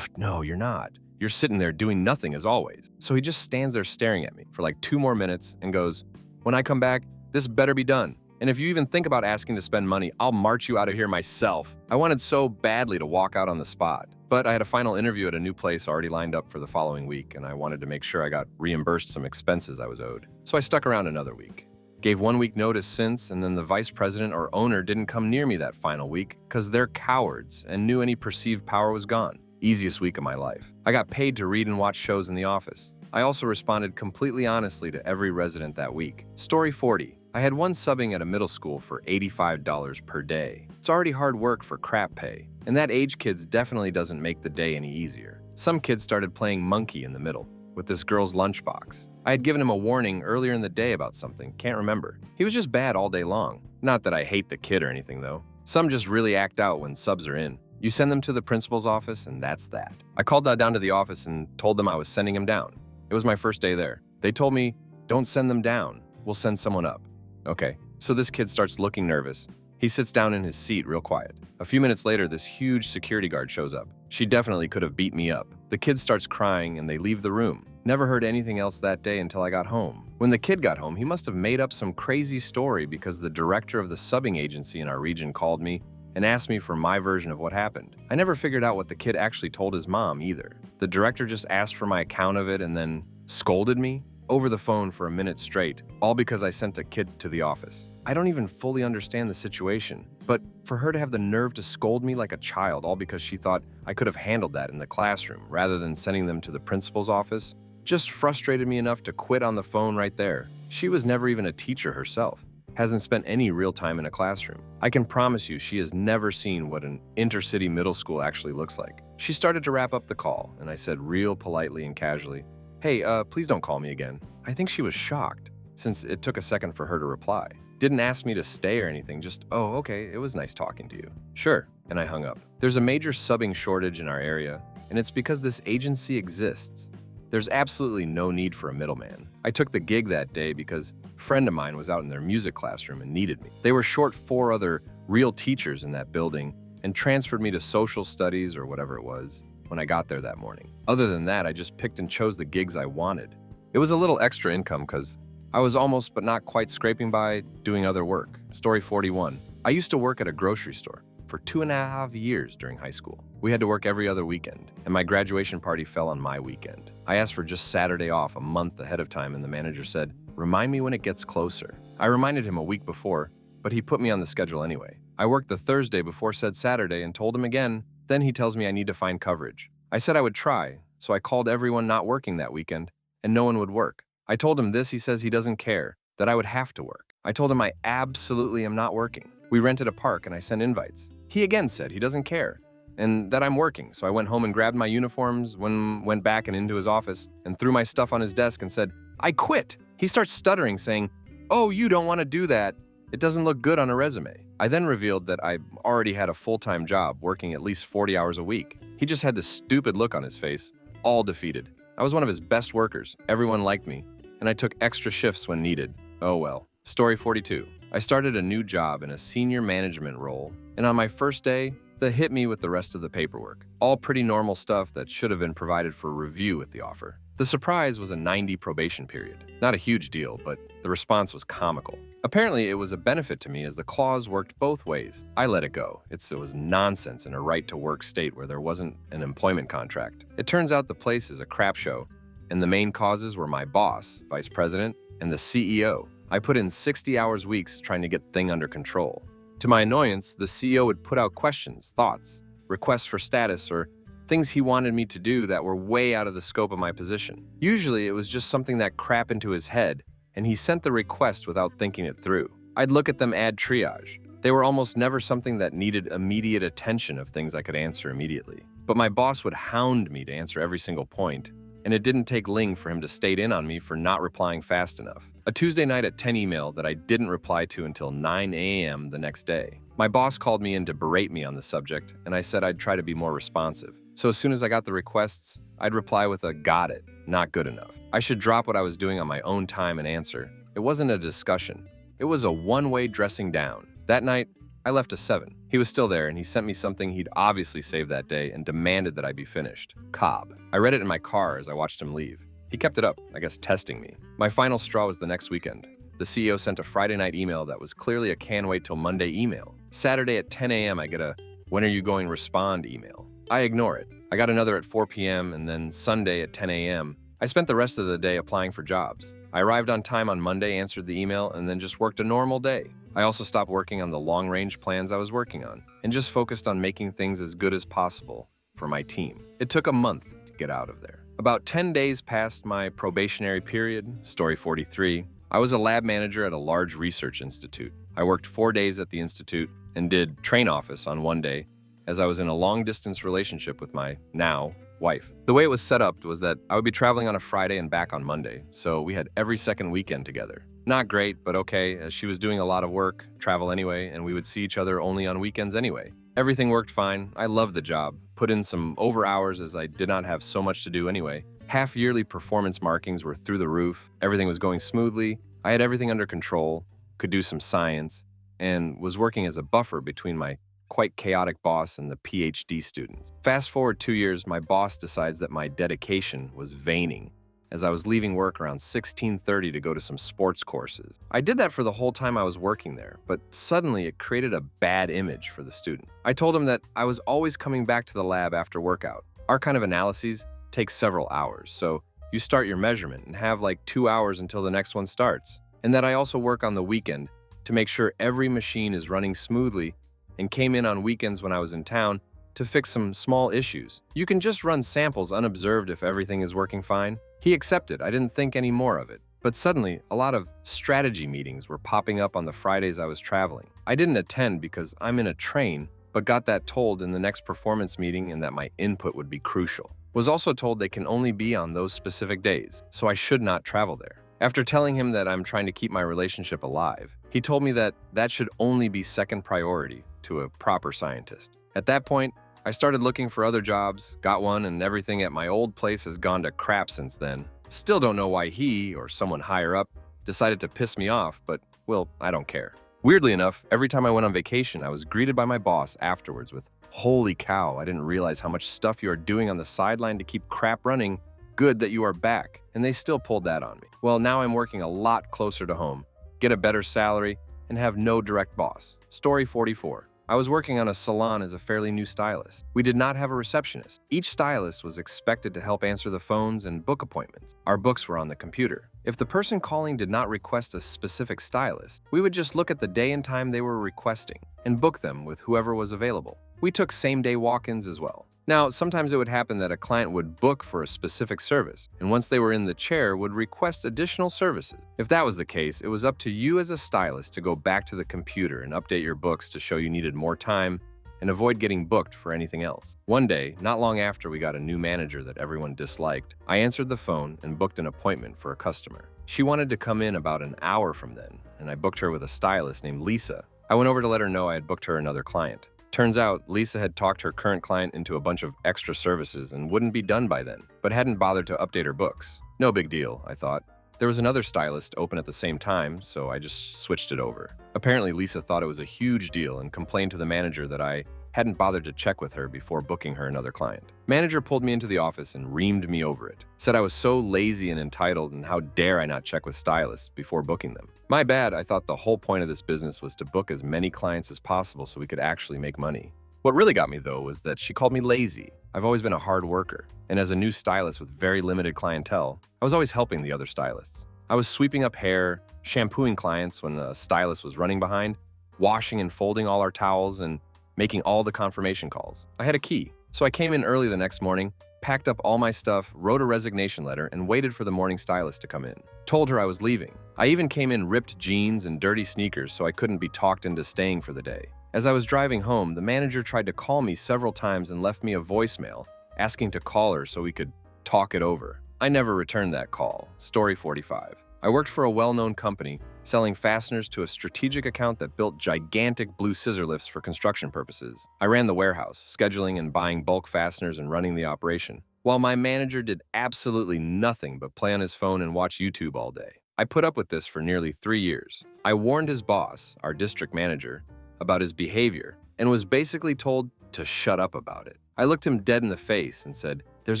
"No, you're not. You're sitting there doing nothing as always." So he just stands there staring at me for like 2 more minutes and goes, "When I come back, this better be done. And if you even think about asking to spend money, I'll march you out of here myself." I wanted so badly to walk out on the spot, but I had a final interview at a new place already lined up for the following week, and I wanted to make sure I got reimbursed some expenses I was owed. So I stuck around another week. Gave 1 week notice since, and then the vice president or owner didn't come near me that final week because they're cowards and knew any perceived power was gone. Easiest week of my life. I got paid to read and watch shows in the office. I also responded completely honestly to every resident that week. Story 40. I had one subbing at a middle school for $85 per day. It's already hard work for crap pay, and that age kids definitely doesn't make the day any easier. Some kids started playing monkey in the middle with this girl's lunchbox. I had given him a warning earlier in the day about something, can't remember. He was just bad all day long. Not that I hate the kid or anything though. Some just really act out when subs are in. You send them to the principal's office and that's that. I called down to the office and told them I was sending him down. It was my first day there. They told me, don't send them down, we'll send someone up. Okay, so this kid starts looking nervous. He sits down in his seat real quiet. A few minutes later, this huge security guard shows up. She definitely could have beat me up. The kid starts crying and they leave the room. Never heard anything else that day until I got home. When the kid got home, he must have made up some crazy story because the director of the subbing agency in our region called me and asked me for my version of what happened. I never figured out what the kid actually told his mom either. The director just asked for my account of it and then scolded me over the phone for a minute straight, all because I sent a kid to the office. I don't even fully understand the situation, but for her to have the nerve to scold me like a child all because she thought I could have handled that in the classroom rather than sending them to the principal's office just frustrated me enough to quit on the phone right there. She was never even a teacher herself. Hasn't spent any real time in a classroom. I can promise you she has never seen what an intercity middle school actually looks like. She started to wrap up the call, and I said real politely and casually, "Hey, please don't call me again." I think she was shocked, since it took a second for her to reply. Didn't ask me to stay or anything, just, "Oh, okay, it was nice talking to you." "Sure," and I hung up. There's a major subbing shortage in our area, and it's because this agency exists. There's absolutely no need for a middleman. I took the gig that day because a friend of mine was out in their music classroom and needed me. They were short 4 other real teachers in that building and transferred me to social studies or whatever it was when I got there that morning. Other than that, I just picked and chose the gigs I wanted. It was a little extra income because I was almost but not quite scraping by doing other work. Story 41. I used to work at a grocery store for 2.5 years during high school. We had to work every other weekend, and my graduation party fell on my weekend. I asked for just Saturday off a month ahead of time, and the manager said, "Remind me when it gets closer." I reminded him a week before, but he put me on the schedule anyway. I worked the Thursday before said Saturday and told him again. Then he tells me I need to find coverage. I said I would try, so I called everyone not working that weekend, and no one would work. I told him this, he says he doesn't care, that I would have to work. I told him I absolutely am not working. We rented a park and I sent invites. He again said he doesn't care, and that I'm working, so I went home and grabbed my uniforms, went back and into his office, and threw my stuff on his desk and said, "I quit." He starts stuttering, saying, "Oh, you don't want to do that. It doesn't look good on a resume." I then revealed that I already had a full-time job, working at least 40 hours a week. He just had this stupid look on his face, all defeated. I was one of his best workers, everyone liked me, and I took extra shifts when needed. Oh well. Story 42. I started a new job in a senior management role, and on my first day, they hit me with the rest of the paperwork. All pretty normal stuff that should have been provided for review with the offer. The surprise was a 90 probation period. Not a huge deal, but the response was comical. Apparently, it was a benefit to me as the clause worked both ways. I let it go. It was nonsense in a right-to-work state where there wasn't an employment contract. It turns out the place is a crap show, and the main causes were my boss, vice president, and the CEO. I put in 60 hours weeks trying to get the thing under control. To my annoyance, the CEO would put out questions, thoughts, requests for status, or things he wanted me to do that were way out of the scope of my position. Usually, it was just something that crap into his head, and he sent the request without thinking it through. I'd look at them add triage. They were almost never something that needed immediate attention of things I could answer immediately. But my boss would hound me to answer every single point, and it didn't take Ling for him to state in on me for not replying fast enough. A Tuesday night at 10 email that I didn't reply to until 9 a.m. the next day. My boss called me in to berate me on the subject, and I said I'd try to be more responsive. So as soon as I got the requests, I'd reply with a "got it, not good enough." I should drop what I was doing on my own time and answer. It wasn't a discussion. It was a one-way dressing down. That night, I left a 7. He was still there, and he sent me something he'd obviously saved that day and demanded that I be finished. Cobb. I read it in my car as I watched him leave. He kept it up, I guess testing me. My final straw was the next weekend. The CEO sent a Friday night email that was clearly a "can wait till Monday" email. Saturday at 10 a.m. I get a "when are you going respond" email. I ignore it. I got another at 4 p.m. and then Sunday at 10 a.m. I spent the rest of the day applying for jobs. I arrived on time on Monday, answered the email, and then just worked a normal day. I also stopped working on the long-range plans I was working on and just focused on making things as good as possible for my team. It took a month to get out of there. About 10 days past my probationary period, story 43, I was a lab manager at a large research institute. I worked 4 days at the institute and did train office on one day as I was in a long-distance relationship with my now wife. The way it was set up was that I would be traveling on a Friday and back on Monday, so we had every second weekend together. Not great, but okay, as she was doing a lot of work, travel anyway, and we would see each other only on weekends anyway. Everything worked fine. I loved the job. Put in some over hours as I did not have so much to do anyway. Half-yearly performance markings were through the roof. Everything was going smoothly. I had everything under control, could do some science, and was working as a buffer between my quite chaotic boss and the PhD students. Fast forward 2 years, my boss decides that my dedication was waning as I was leaving work around 16:30 to go to some sports courses. I did that for the whole time I was working there, but suddenly it created a bad image for the student. I told him that I was always coming back to the lab after workout. Our kind of analyses take several hours, so you start your measurement and have like 2 hours until the next one starts. And that I also work on the weekend to make sure every machine is running smoothly, and came in on weekends when I was in town to fix some small issues. You can just run samples unobserved if everything is working fine. He accepted. I didn't think any more of it. But suddenly, a lot of strategy meetings were popping up on the Fridays I was traveling. I didn't attend because I'm in a train, but got that told in the next performance meeting and that my input would be crucial. Was also told they can only be on those specific days, so I should not travel there. After telling him that I'm trying to keep my relationship alive, he told me that that should only be second priority to a proper scientist. At that point, I started looking for other jobs, got one, and everything at my old place has gone to crap since then. Still don't know why he, or someone higher up, decided to piss me off, but, well, I don't care. Weirdly enough, every time I went on vacation, I was greeted by my boss afterwards with, "Holy cow, I didn't realize how much stuff you are doing on the sideline to keep crap running. Good that you are back." And they still pulled that on me. Well, now I'm working a lot closer to home, get a better salary, and have no direct boss. Story 44. I was working on a salon as a fairly new stylist. We did not have a receptionist. Each stylist was expected to help answer the phones and book appointments. Our books were on the computer. If the person calling did not request a specific stylist, we would just look at the day and time they were requesting and book them with whoever was available. We took same-day walk-ins as well. Now, sometimes it would happen that a client would book for a specific service, and once they were in the chair, would request additional services. If that was the case, it was up to you as a stylist to go back to the computer and update your books to show you needed more time and avoid getting booked for anything else. One day, not long after we got a new manager that everyone disliked, I answered the phone and booked an appointment for a customer. She wanted to come in about an hour from then, and I booked her with a stylist named Lisa. I went over to let her know I had booked her another client. Turns out, Lisa had talked her current client into a bunch of extra services and wouldn't be done by then, but hadn't bothered to update her books. No big deal, I thought. There was another stylist open at the same time, so I just switched it over. Apparently, Lisa thought it was a huge deal and complained to the manager that I hadn't bothered to check with her before booking her another client. Manager pulled me into the office and reamed me over it. Said I was so lazy and entitled, and how dare I not check with stylists before booking them. My bad, I thought the whole point of this business was to book as many clients as possible so we could actually make money. What really got me, though, was that she called me lazy. I've always been a hard worker, and as a new stylist with very limited clientele, I was always helping the other stylists. I was sweeping up hair, shampooing clients when a stylist was running behind, washing and folding all our towels, and making all the confirmation calls. I had a key, so I came in early the next morning, packed up all my stuff, wrote a resignation letter, and waited for the morning stylist to come in. Told her I was leaving. I even came in ripped jeans and dirty sneakers so I couldn't be talked into staying for the day. As I was driving home, the manager tried to call me several times and left me a voicemail, asking to call her so we could talk it over. I never returned that call. Story 45. I worked for a well-known company, selling fasteners to a strategic account that built gigantic blue scissor lifts for construction purposes. I ran the warehouse, scheduling and buying bulk fasteners and running the operation, while my manager did absolutely nothing but play on his phone and watch YouTube all day. I put up with this for nearly 3 years. I warned his boss, our district manager, about his behavior and was basically told to shut up about it. I looked him dead in the face and said, "There's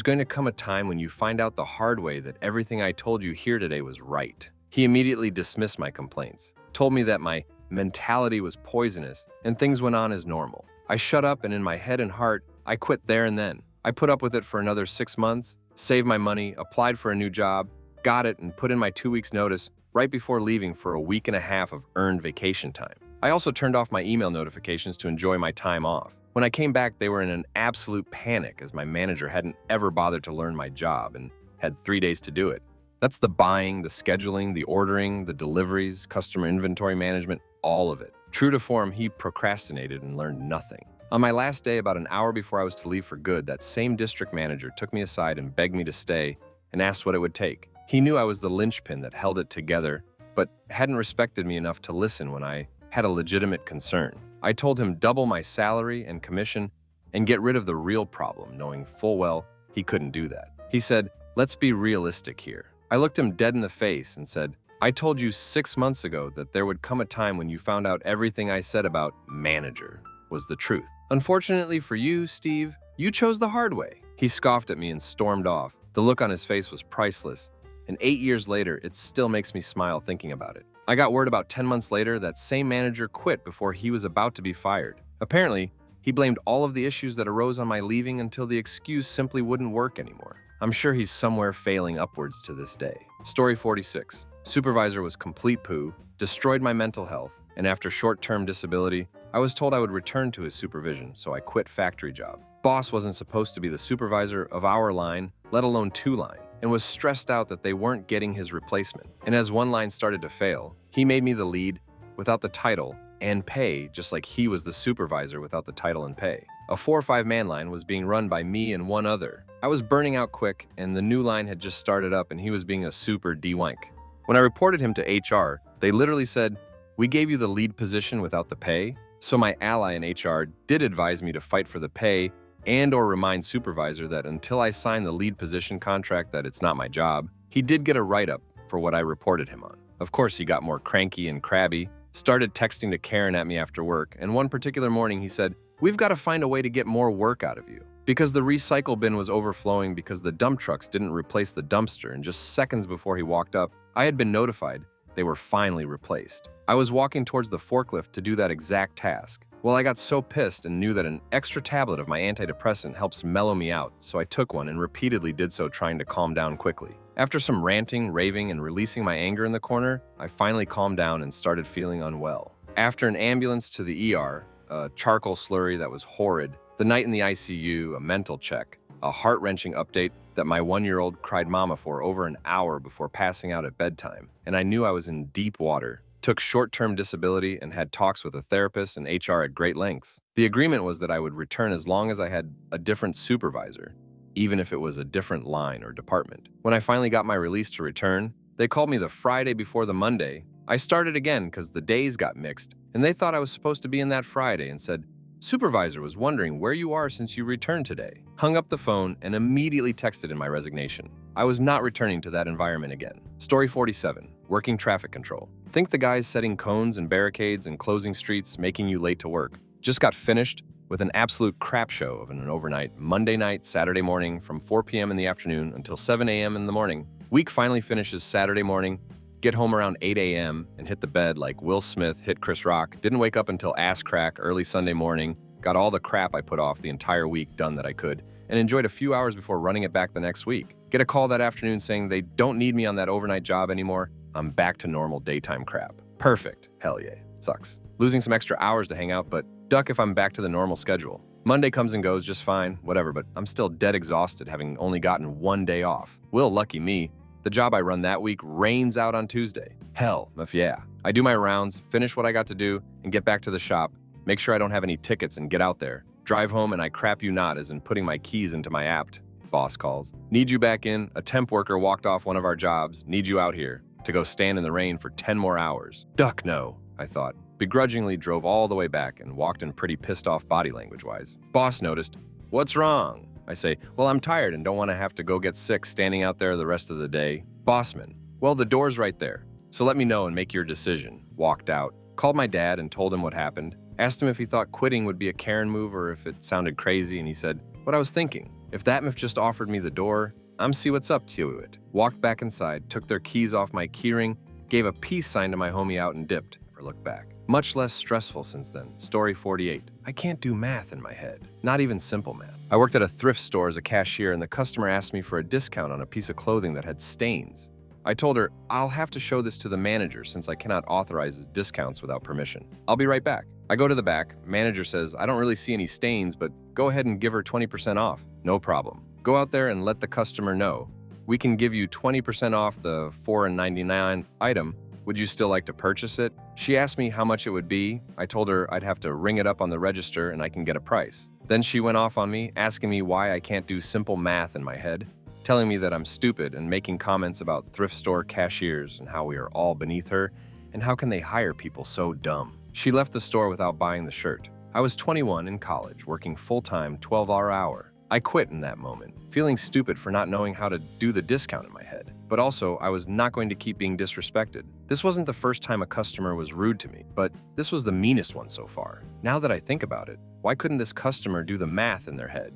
going to come a time when you find out the hard way that everything I told you here today was right." He immediately dismissed my complaints, told me that my mentality was poisonous, and things went on as normal. I shut up, and in my head and heart, I quit there and then. I put up with it for another 6 months, saved my money, applied for a new job, got it, and put in my 2 weeks notice right before leaving for a week and a half of earned vacation time. I also turned off my email notifications to enjoy my time off. When I came back, they were in an absolute panic as my manager hadn't ever bothered to learn my job and had 3 days to do it. That's the buying, the scheduling, the ordering, the deliveries, customer inventory management, all of it. True to form, he procrastinated and learned nothing. On my last day, about an hour before I was to leave for good, that same district manager took me aside and begged me to stay and asked what it would take. He knew I was the linchpin that held it together, but hadn't respected me enough to listen when I had a legitimate concern. I told him double my salary and commission and get rid of the real problem, knowing full well he couldn't do that. He said, "Let's be realistic here." I looked him dead in the face and said, "I told you 6 months ago that there would come a time when you found out everything I said about manager was the truth. Unfortunately for you, Steve, you chose the hard way." He scoffed at me and stormed off. The look on his face was priceless, and 8 years later, it still makes me smile thinking about it. I got word about 10 months later that same manager quit before he was about to be fired. Apparently, he blamed all of the issues that arose on my leaving until the excuse simply wouldn't work anymore. I'm sure he's somewhere failing upwards to this day. Story 46. Supervisor was complete poo, destroyed my mental health, and after short-term disability, I was told I would return to his supervision, so I quit factory job. Boss wasn't supposed to be the supervisor of our line, let alone 2-line, and was stressed out that they weren't getting his replacement. And as 1 line started to fail, he made me the lead without the title and pay, just like he was the supervisor without the title and pay. A 4 or 5 man line was being run by me and 1 other. I was burning out quick, and the new line had just started up, and he was being a super D-wank. When I reported him to HR, they literally said, "We gave you the lead position without the pay." So my ally in HR did advise me to fight for the pay and or remind supervisor that until I sign the lead position contract that it's not my job. He did get a write-up for what I reported him on. Of course, he got more cranky and crabby, started texting to Karen at me after work, and one particular morning he said, "We've got to find a way to get more work out of you." Because the recycle bin was overflowing because the dump trucks didn't replace the dumpster, and just seconds before he walked up, I had been notified they were finally replaced. I was walking towards the forklift to do that exact task. Well, I got so pissed and knew that an extra tablet of my antidepressant helps mellow me out, so I took one and repeatedly did so, trying to calm down quickly. After some ranting, raving, and releasing my anger in the corner, I finally calmed down and started feeling unwell. After an ambulance to the ER, a charcoal slurry that was horrid, the night in the ICU, a mental check, a heart-wrenching update that my 1-year-old cried mama for over an hour before passing out at bedtime, and I knew I was in deep water. Took short-term disability and had talks with a therapist and HR at great lengths. The agreement was that I would return as long as I had a different supervisor, even if it was a different line or department. When I finally got my release to return, they called me the Friday before the Monday. I started again because the days got mixed, and they thought I was supposed to be in that Friday and said, "Supervisor was wondering where you are since you returned today." Hung up the phone and immediately texted in my resignation. I was not returning to that environment again. Story 47. Working traffic control. Think the guys setting cones and barricades and closing streets, making you late to work. Just got finished with an absolute crap show of an overnight, Monday night, Saturday morning from 4 p.m. in the afternoon until 7 a.m. in the morning. Week finally finishes Saturday morning, get home around 8 a.m. and hit the bed like Will Smith hit Chris Rock. Didn't wake up until ass crack early Sunday morning. Got all the crap I put off the entire week done that I could, and enjoyed a few hours before running it back the next week. Get a call that afternoon saying they don't need me on that overnight job anymore. I'm back to normal daytime crap. Perfect. Hell yeah. Sucks. Losing some extra hours to hang out, but duck if I'm back to the normal schedule. Monday comes and goes just fine, whatever, but I'm still dead exhausted having only gotten 1 day off. Will, lucky me, the job I run that week rains out on Tuesday. Hell, if yeah. I do my rounds, finish what I got to do, and get back to the shop. Make sure I don't have any tickets and get out there. Drive home and I crap you not, as in putting my keys into my app. Boss calls. Need you back in. A temp worker walked off one of our jobs. Need you out here to go stand in the rain for 10 more hours. Duck no, I thought. Begrudgingly drove all the way back and walked in pretty pissed off body language-wise. Boss noticed. What's wrong? I say, well, I'm tired and don't want to have to go get sick standing out there the rest of the day. Bossman, well, the door's right there, so let me know and make your decision. Walked out. Called my dad and told him what happened. Asked him if he thought quitting would be a Karen move or if it sounded crazy, and he said, what I was thinking. If that MIF just offered me the door, I'm see what's up to it. Walked back inside, took their keys off my keyring, gave a peace sign to my homie out and dipped. Never looked back. Much less stressful since then. Story 48. I can't do math in my head. Not even simple math. I worked at a thrift store as a cashier and the customer asked me for a discount on a piece of clothing that had stains. I told her, I'll have to show this to the manager since I cannot authorize discounts without permission. I'll be right back. I go to the back. Manager says, I don't really see any stains, but go ahead and give her 20% off. No problem. Go out there and let the customer know. We can give you 20% off the $4.99 item. Would you still like to purchase it? She asked me how much it would be. I told her I'd have to ring it up on the register and I can get a price. Then she went off on me, asking me why I can't do simple math in my head, telling me that I'm stupid and making comments about thrift store cashiers and how we are all beneath her and how can they hire people so dumb. She left the store without buying the shirt. I was 21 in college, working full-time 12-hour. I quit in that moment, feeling stupid for not knowing how to do the discount in my head. But also, I was not going to keep being disrespected. This wasn't the first time a customer was rude to me, but this was the meanest one so far. Now that I think about it, why couldn't this customer do the math in their head?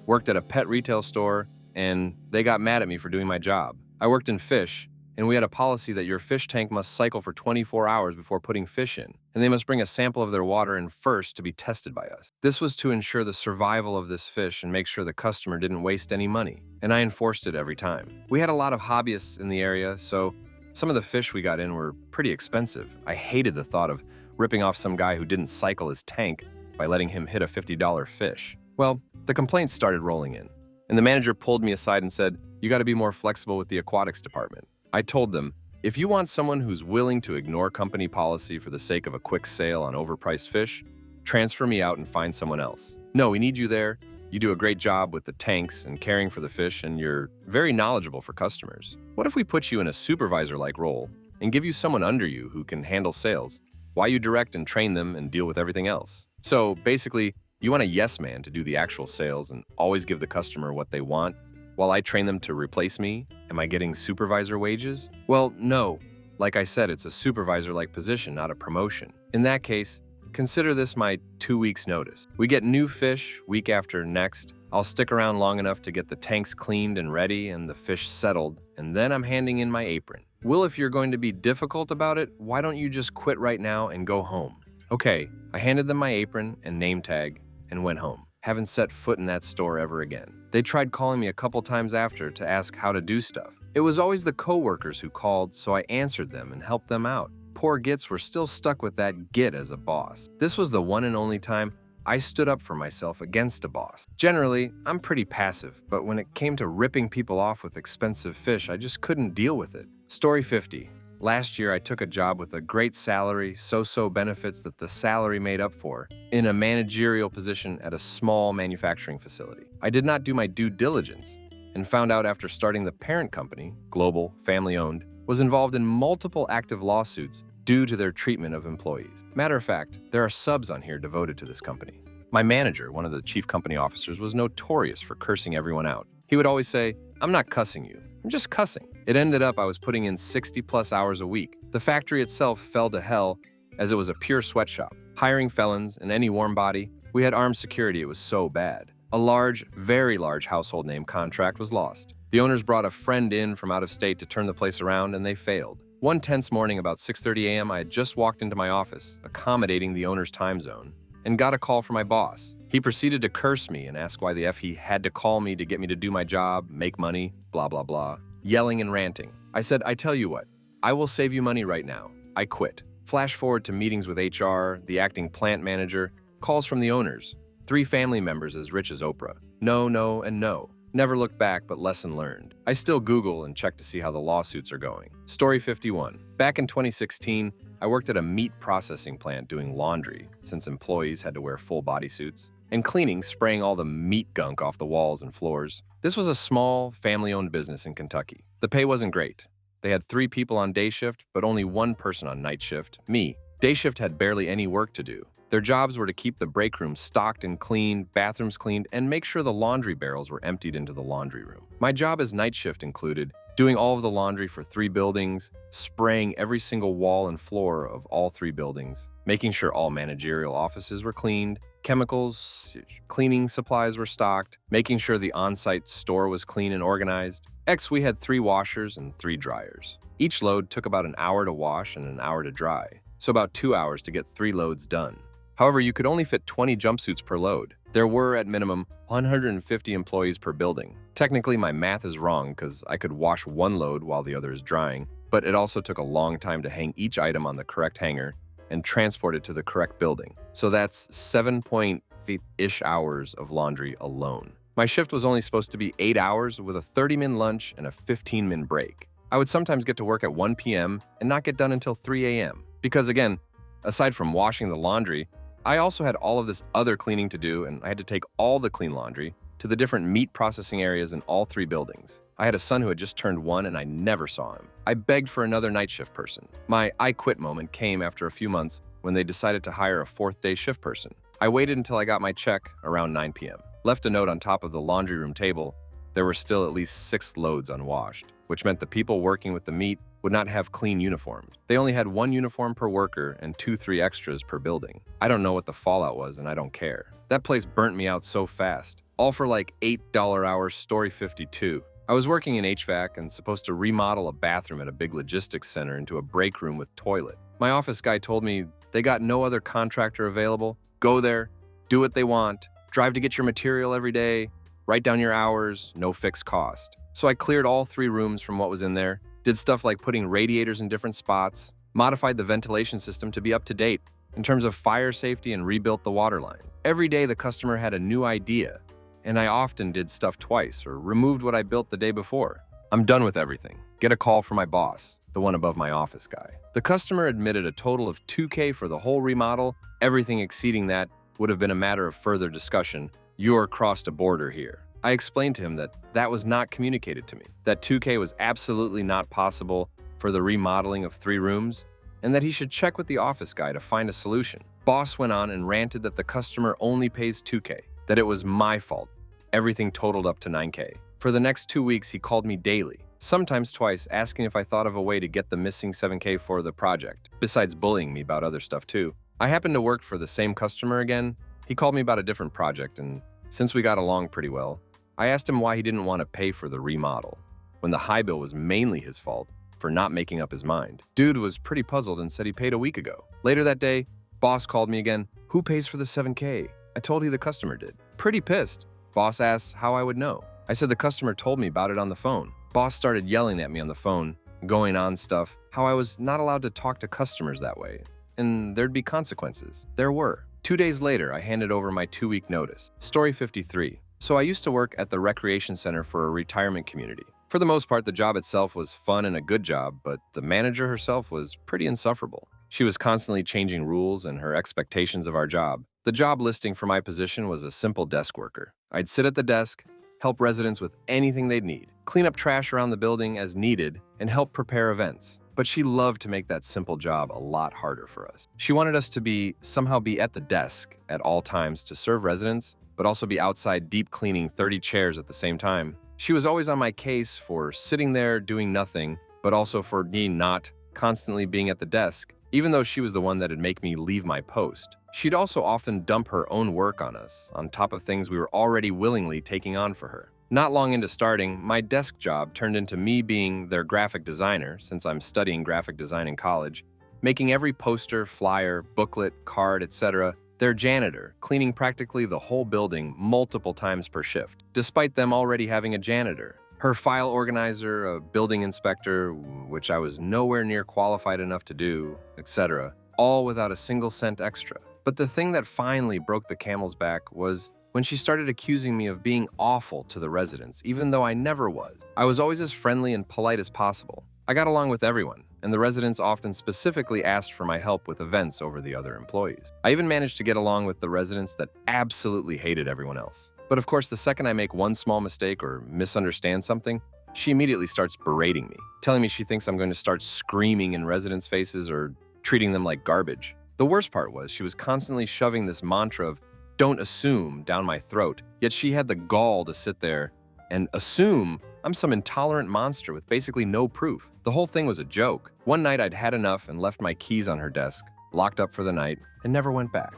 Worked at a pet retail store, and they got mad at me for doing my job. I worked in fish, and we had a policy that your fish tank must cycle for 24 hours before putting fish in, and they must bring a sample of their water in first to be tested by us. This was to ensure the survival of this fish and make sure the customer didn't waste any money, and I enforced it every time. We had a lot of hobbyists in the area, so some of the fish we got in were pretty expensive. I hated the thought of ripping off some guy who didn't cycle his tank by letting him hit a $50 fish. Well, the complaints started rolling in, and the manager pulled me aside and said, "You got to be more flexible with the aquatics department." I told them, if you want someone who's willing to ignore company policy for the sake of a quick sale on overpriced fish, transfer me out and find someone else. No, we need you there. You do a great job with the tanks and caring for the fish, and you're very knowledgeable for customers. What if we put you in a supervisor-like role and give you someone under you who can handle sales, while you direct and train them and deal with everything else? So basically, you want a yes man to do the actual sales and always give the customer what they want, while I train them to replace me. Am I getting supervisor wages? Well, no. Like I said, it's a supervisor-like position, not a promotion. In that case, consider this my 2 weeks notice. We get new fish week after next. I'll stick around long enough to get the tanks cleaned and ready and the fish settled, and then I'm handing in my apron. Will, if you're going to be difficult about it, why don't you just quit right now and go home? Okay, I handed them my apron and name tag and went home. Haven't set foot in that store ever again. They tried calling me a couple times after to ask how to do stuff. It was always the coworkers who called, so I answered them and helped them out. Poor gits were still stuck with that git as a boss. This was the one and only time I stood up for myself against a boss. Generally, I'm pretty passive, but when it came to ripping people off with expensive fish, I just couldn't deal with it. Story 50. Last year, I took a job with a great salary, so-so benefits that the salary made up for, in a managerial position at a small manufacturing facility. I did not do my due diligence and found out after starting the parent company, global, family-owned, was involved in multiple active lawsuits due to their treatment of employees. Matter of fact, there are subs on here devoted to this company. My manager, one of the chief company officers, was notorious for cursing everyone out. He would always say, "I'm not cussing you, I'm just cussing." It ended up I was putting in 60+ hours a week. The factory itself fell to hell as it was a pure sweatshop, hiring felons and any warm body. We had armed security, it was so bad. A large, very large household name contract was lost. The owners brought a friend in from out of state to turn the place around, and they failed. One tense morning about 6:30 a.m., I had just walked into my office, accommodating the owner's time zone, and got a call from my boss. He proceeded to curse me and ask why the F he had to call me to get me to do my job, make money, blah, blah, blah, yelling and ranting. I said, I tell you what, I will save you money right now. I quit. Flash forward to meetings with HR, the acting plant manager, calls from the owners, 3 family members as rich as Oprah. No, no, and no. Never looked back, but lesson learned. I still Google and check to see how the lawsuits are going. Story 51. Back in 2016, I worked at a meat processing plant doing laundry, since employees had to wear full bodysuits, and cleaning, spraying all the meat gunk off the walls and floors. This was a small, family-owned business in Kentucky. The pay wasn't great. They had 3 people on day shift, but only 1 person on night shift, me. Day shift had barely any work to do. Their jobs were to keep the break room stocked and cleaned, bathrooms cleaned, and make sure the laundry barrels were emptied into the laundry room. My job as night shift included doing all of the laundry for 3 buildings, spraying every single wall and floor of all 3 buildings, making sure all managerial offices were cleaned, chemicals, cleaning supplies were stocked, making sure the on-site store was clean and organized. We had 3 washers and 3 dryers. Each load took about an hour to wash and an hour to dry, so about 2 hours to get 3 loads done. However, you could only fit 20 jumpsuits per load. There were, at minimum, 150 employees per building. Technically, my math is wrong because I could wash one load while the other is drying, but it also took a long time to hang each item on the correct hanger and transport it to the correct building. So that's 7.8-ish hours of laundry alone. My shift was only supposed to be 8 hours with a 30-minute lunch and a 15-minute break. I would sometimes get to work at 1 p.m. and not get done until 3 a.m. Because again, aside from washing the laundry, I also had all of this other cleaning to do, and I had to take all the clean laundry to the different meat processing areas in all 3 buildings. I had a son who had just turned 1 and I never saw him. I begged for another night shift person. My I quit moment came after a few months when they decided to hire a 4th-day shift person. I waited until I got my check around 9 p.m. Left a note on top of the laundry room table. There were still at least 6 loads unwashed, which meant the people working with the meat would not have clean uniforms. They only had 1 uniform per worker and 2-3 extras per building. I don't know what the fallout was, and I don't care. That place burnt me out so fast. All for like $8 hours, story 52. I was working in HVAC and supposed to remodel a bathroom at a big logistics center into a break room with toilet. My office guy told me they got no other contractor available. Go there, do what they want, drive to get your material every day, write down your hours, no fixed cost. So I cleared all 3 rooms from what was in there, did stuff like putting radiators in different spots, modified the ventilation system to be up to date in terms of fire safety, and rebuilt the water line. Every day the customer had a new idea, and I often did stuff twice or removed what I built the day before. I'm done with everything. Get a call from my boss, the one above my office guy. The customer admitted a total of $2K for the whole remodel. Everything exceeding that would have been a matter of further discussion. You're crossed a border here. I explained to him that that was not communicated to me, that $2K was absolutely not possible for the remodeling of 3 rooms, and that he should check with the office guy to find a solution. Boss went on and ranted that the customer only pays $2K, that it was my fault. Everything totaled up to $9K. For the next 2 weeks, he called me daily, sometimes twice, asking if I thought of a way to get the missing $7K for the project, besides bullying me about other stuff too. I happened to work for the same customer again. He called me about a different project, and since we got along pretty well, I asked him why he didn't want to pay for the remodel, when the high bill was mainly his fault for not making up his mind. Dude was pretty puzzled and said he paid a week ago. Later that day, boss called me again. Who pays for the $7K? I told you the customer did. Pretty pissed. Boss asked how I would know. I said the customer told me about it on the phone. Boss started yelling at me on the phone, going on stuff, how I was not allowed to talk to customers that way, and there'd be consequences. There were. 2 days later, I handed over my 2-week notice. Story 53. So I used to work at the recreation center for a retirement community. For the most part, the job itself was fun and a good job, but the manager herself was pretty insufferable. She was constantly changing rules and her expectations of our job. The job listing for my position was a simple desk worker. I'd sit at the desk, help residents with anything they'd need, clean up trash around the building as needed, and help prepare events. But she loved to make that simple job a lot harder for us. She wanted us to somehow be at the desk at all times to serve residents, but also be outside deep cleaning 30 chairs at the same time. She was always on my case for sitting there doing nothing, but also for me not constantly being at the desk, even though she was the one that'd make me leave my post. She'd also often dump her own work on us, on top of things we were already willingly taking on for her. Not long into starting, my desk job turned into me being their graphic designer, since I'm studying graphic design in college, making every poster, flyer, booklet, card, etc., their janitor, cleaning practically the whole building multiple times per shift, despite them already having a janitor. Her file organizer, a building inspector, which I was nowhere near qualified enough to do, etc., all without a single cent extra. But the thing that finally broke the camel's back was when she started accusing me of being awful to the residents, even though I never was. I was always as friendly and polite as possible. I got along with everyone, and the residents often specifically asked for my help with events over the other employees. I even managed to get along with the residents that absolutely hated everyone else. But of course, the second I make one small mistake or misunderstand something, she immediately starts berating me, telling me she thinks I'm going to start screaming in residents' faces or treating them like garbage. The worst part was she was constantly shoving this mantra of "don't assume" down my throat, yet she had the gall to sit there and assume I'm some intolerant monster with basically no proof. The whole thing was a joke. One night I'd had enough and left my keys on her desk, locked up for the night, and never went back.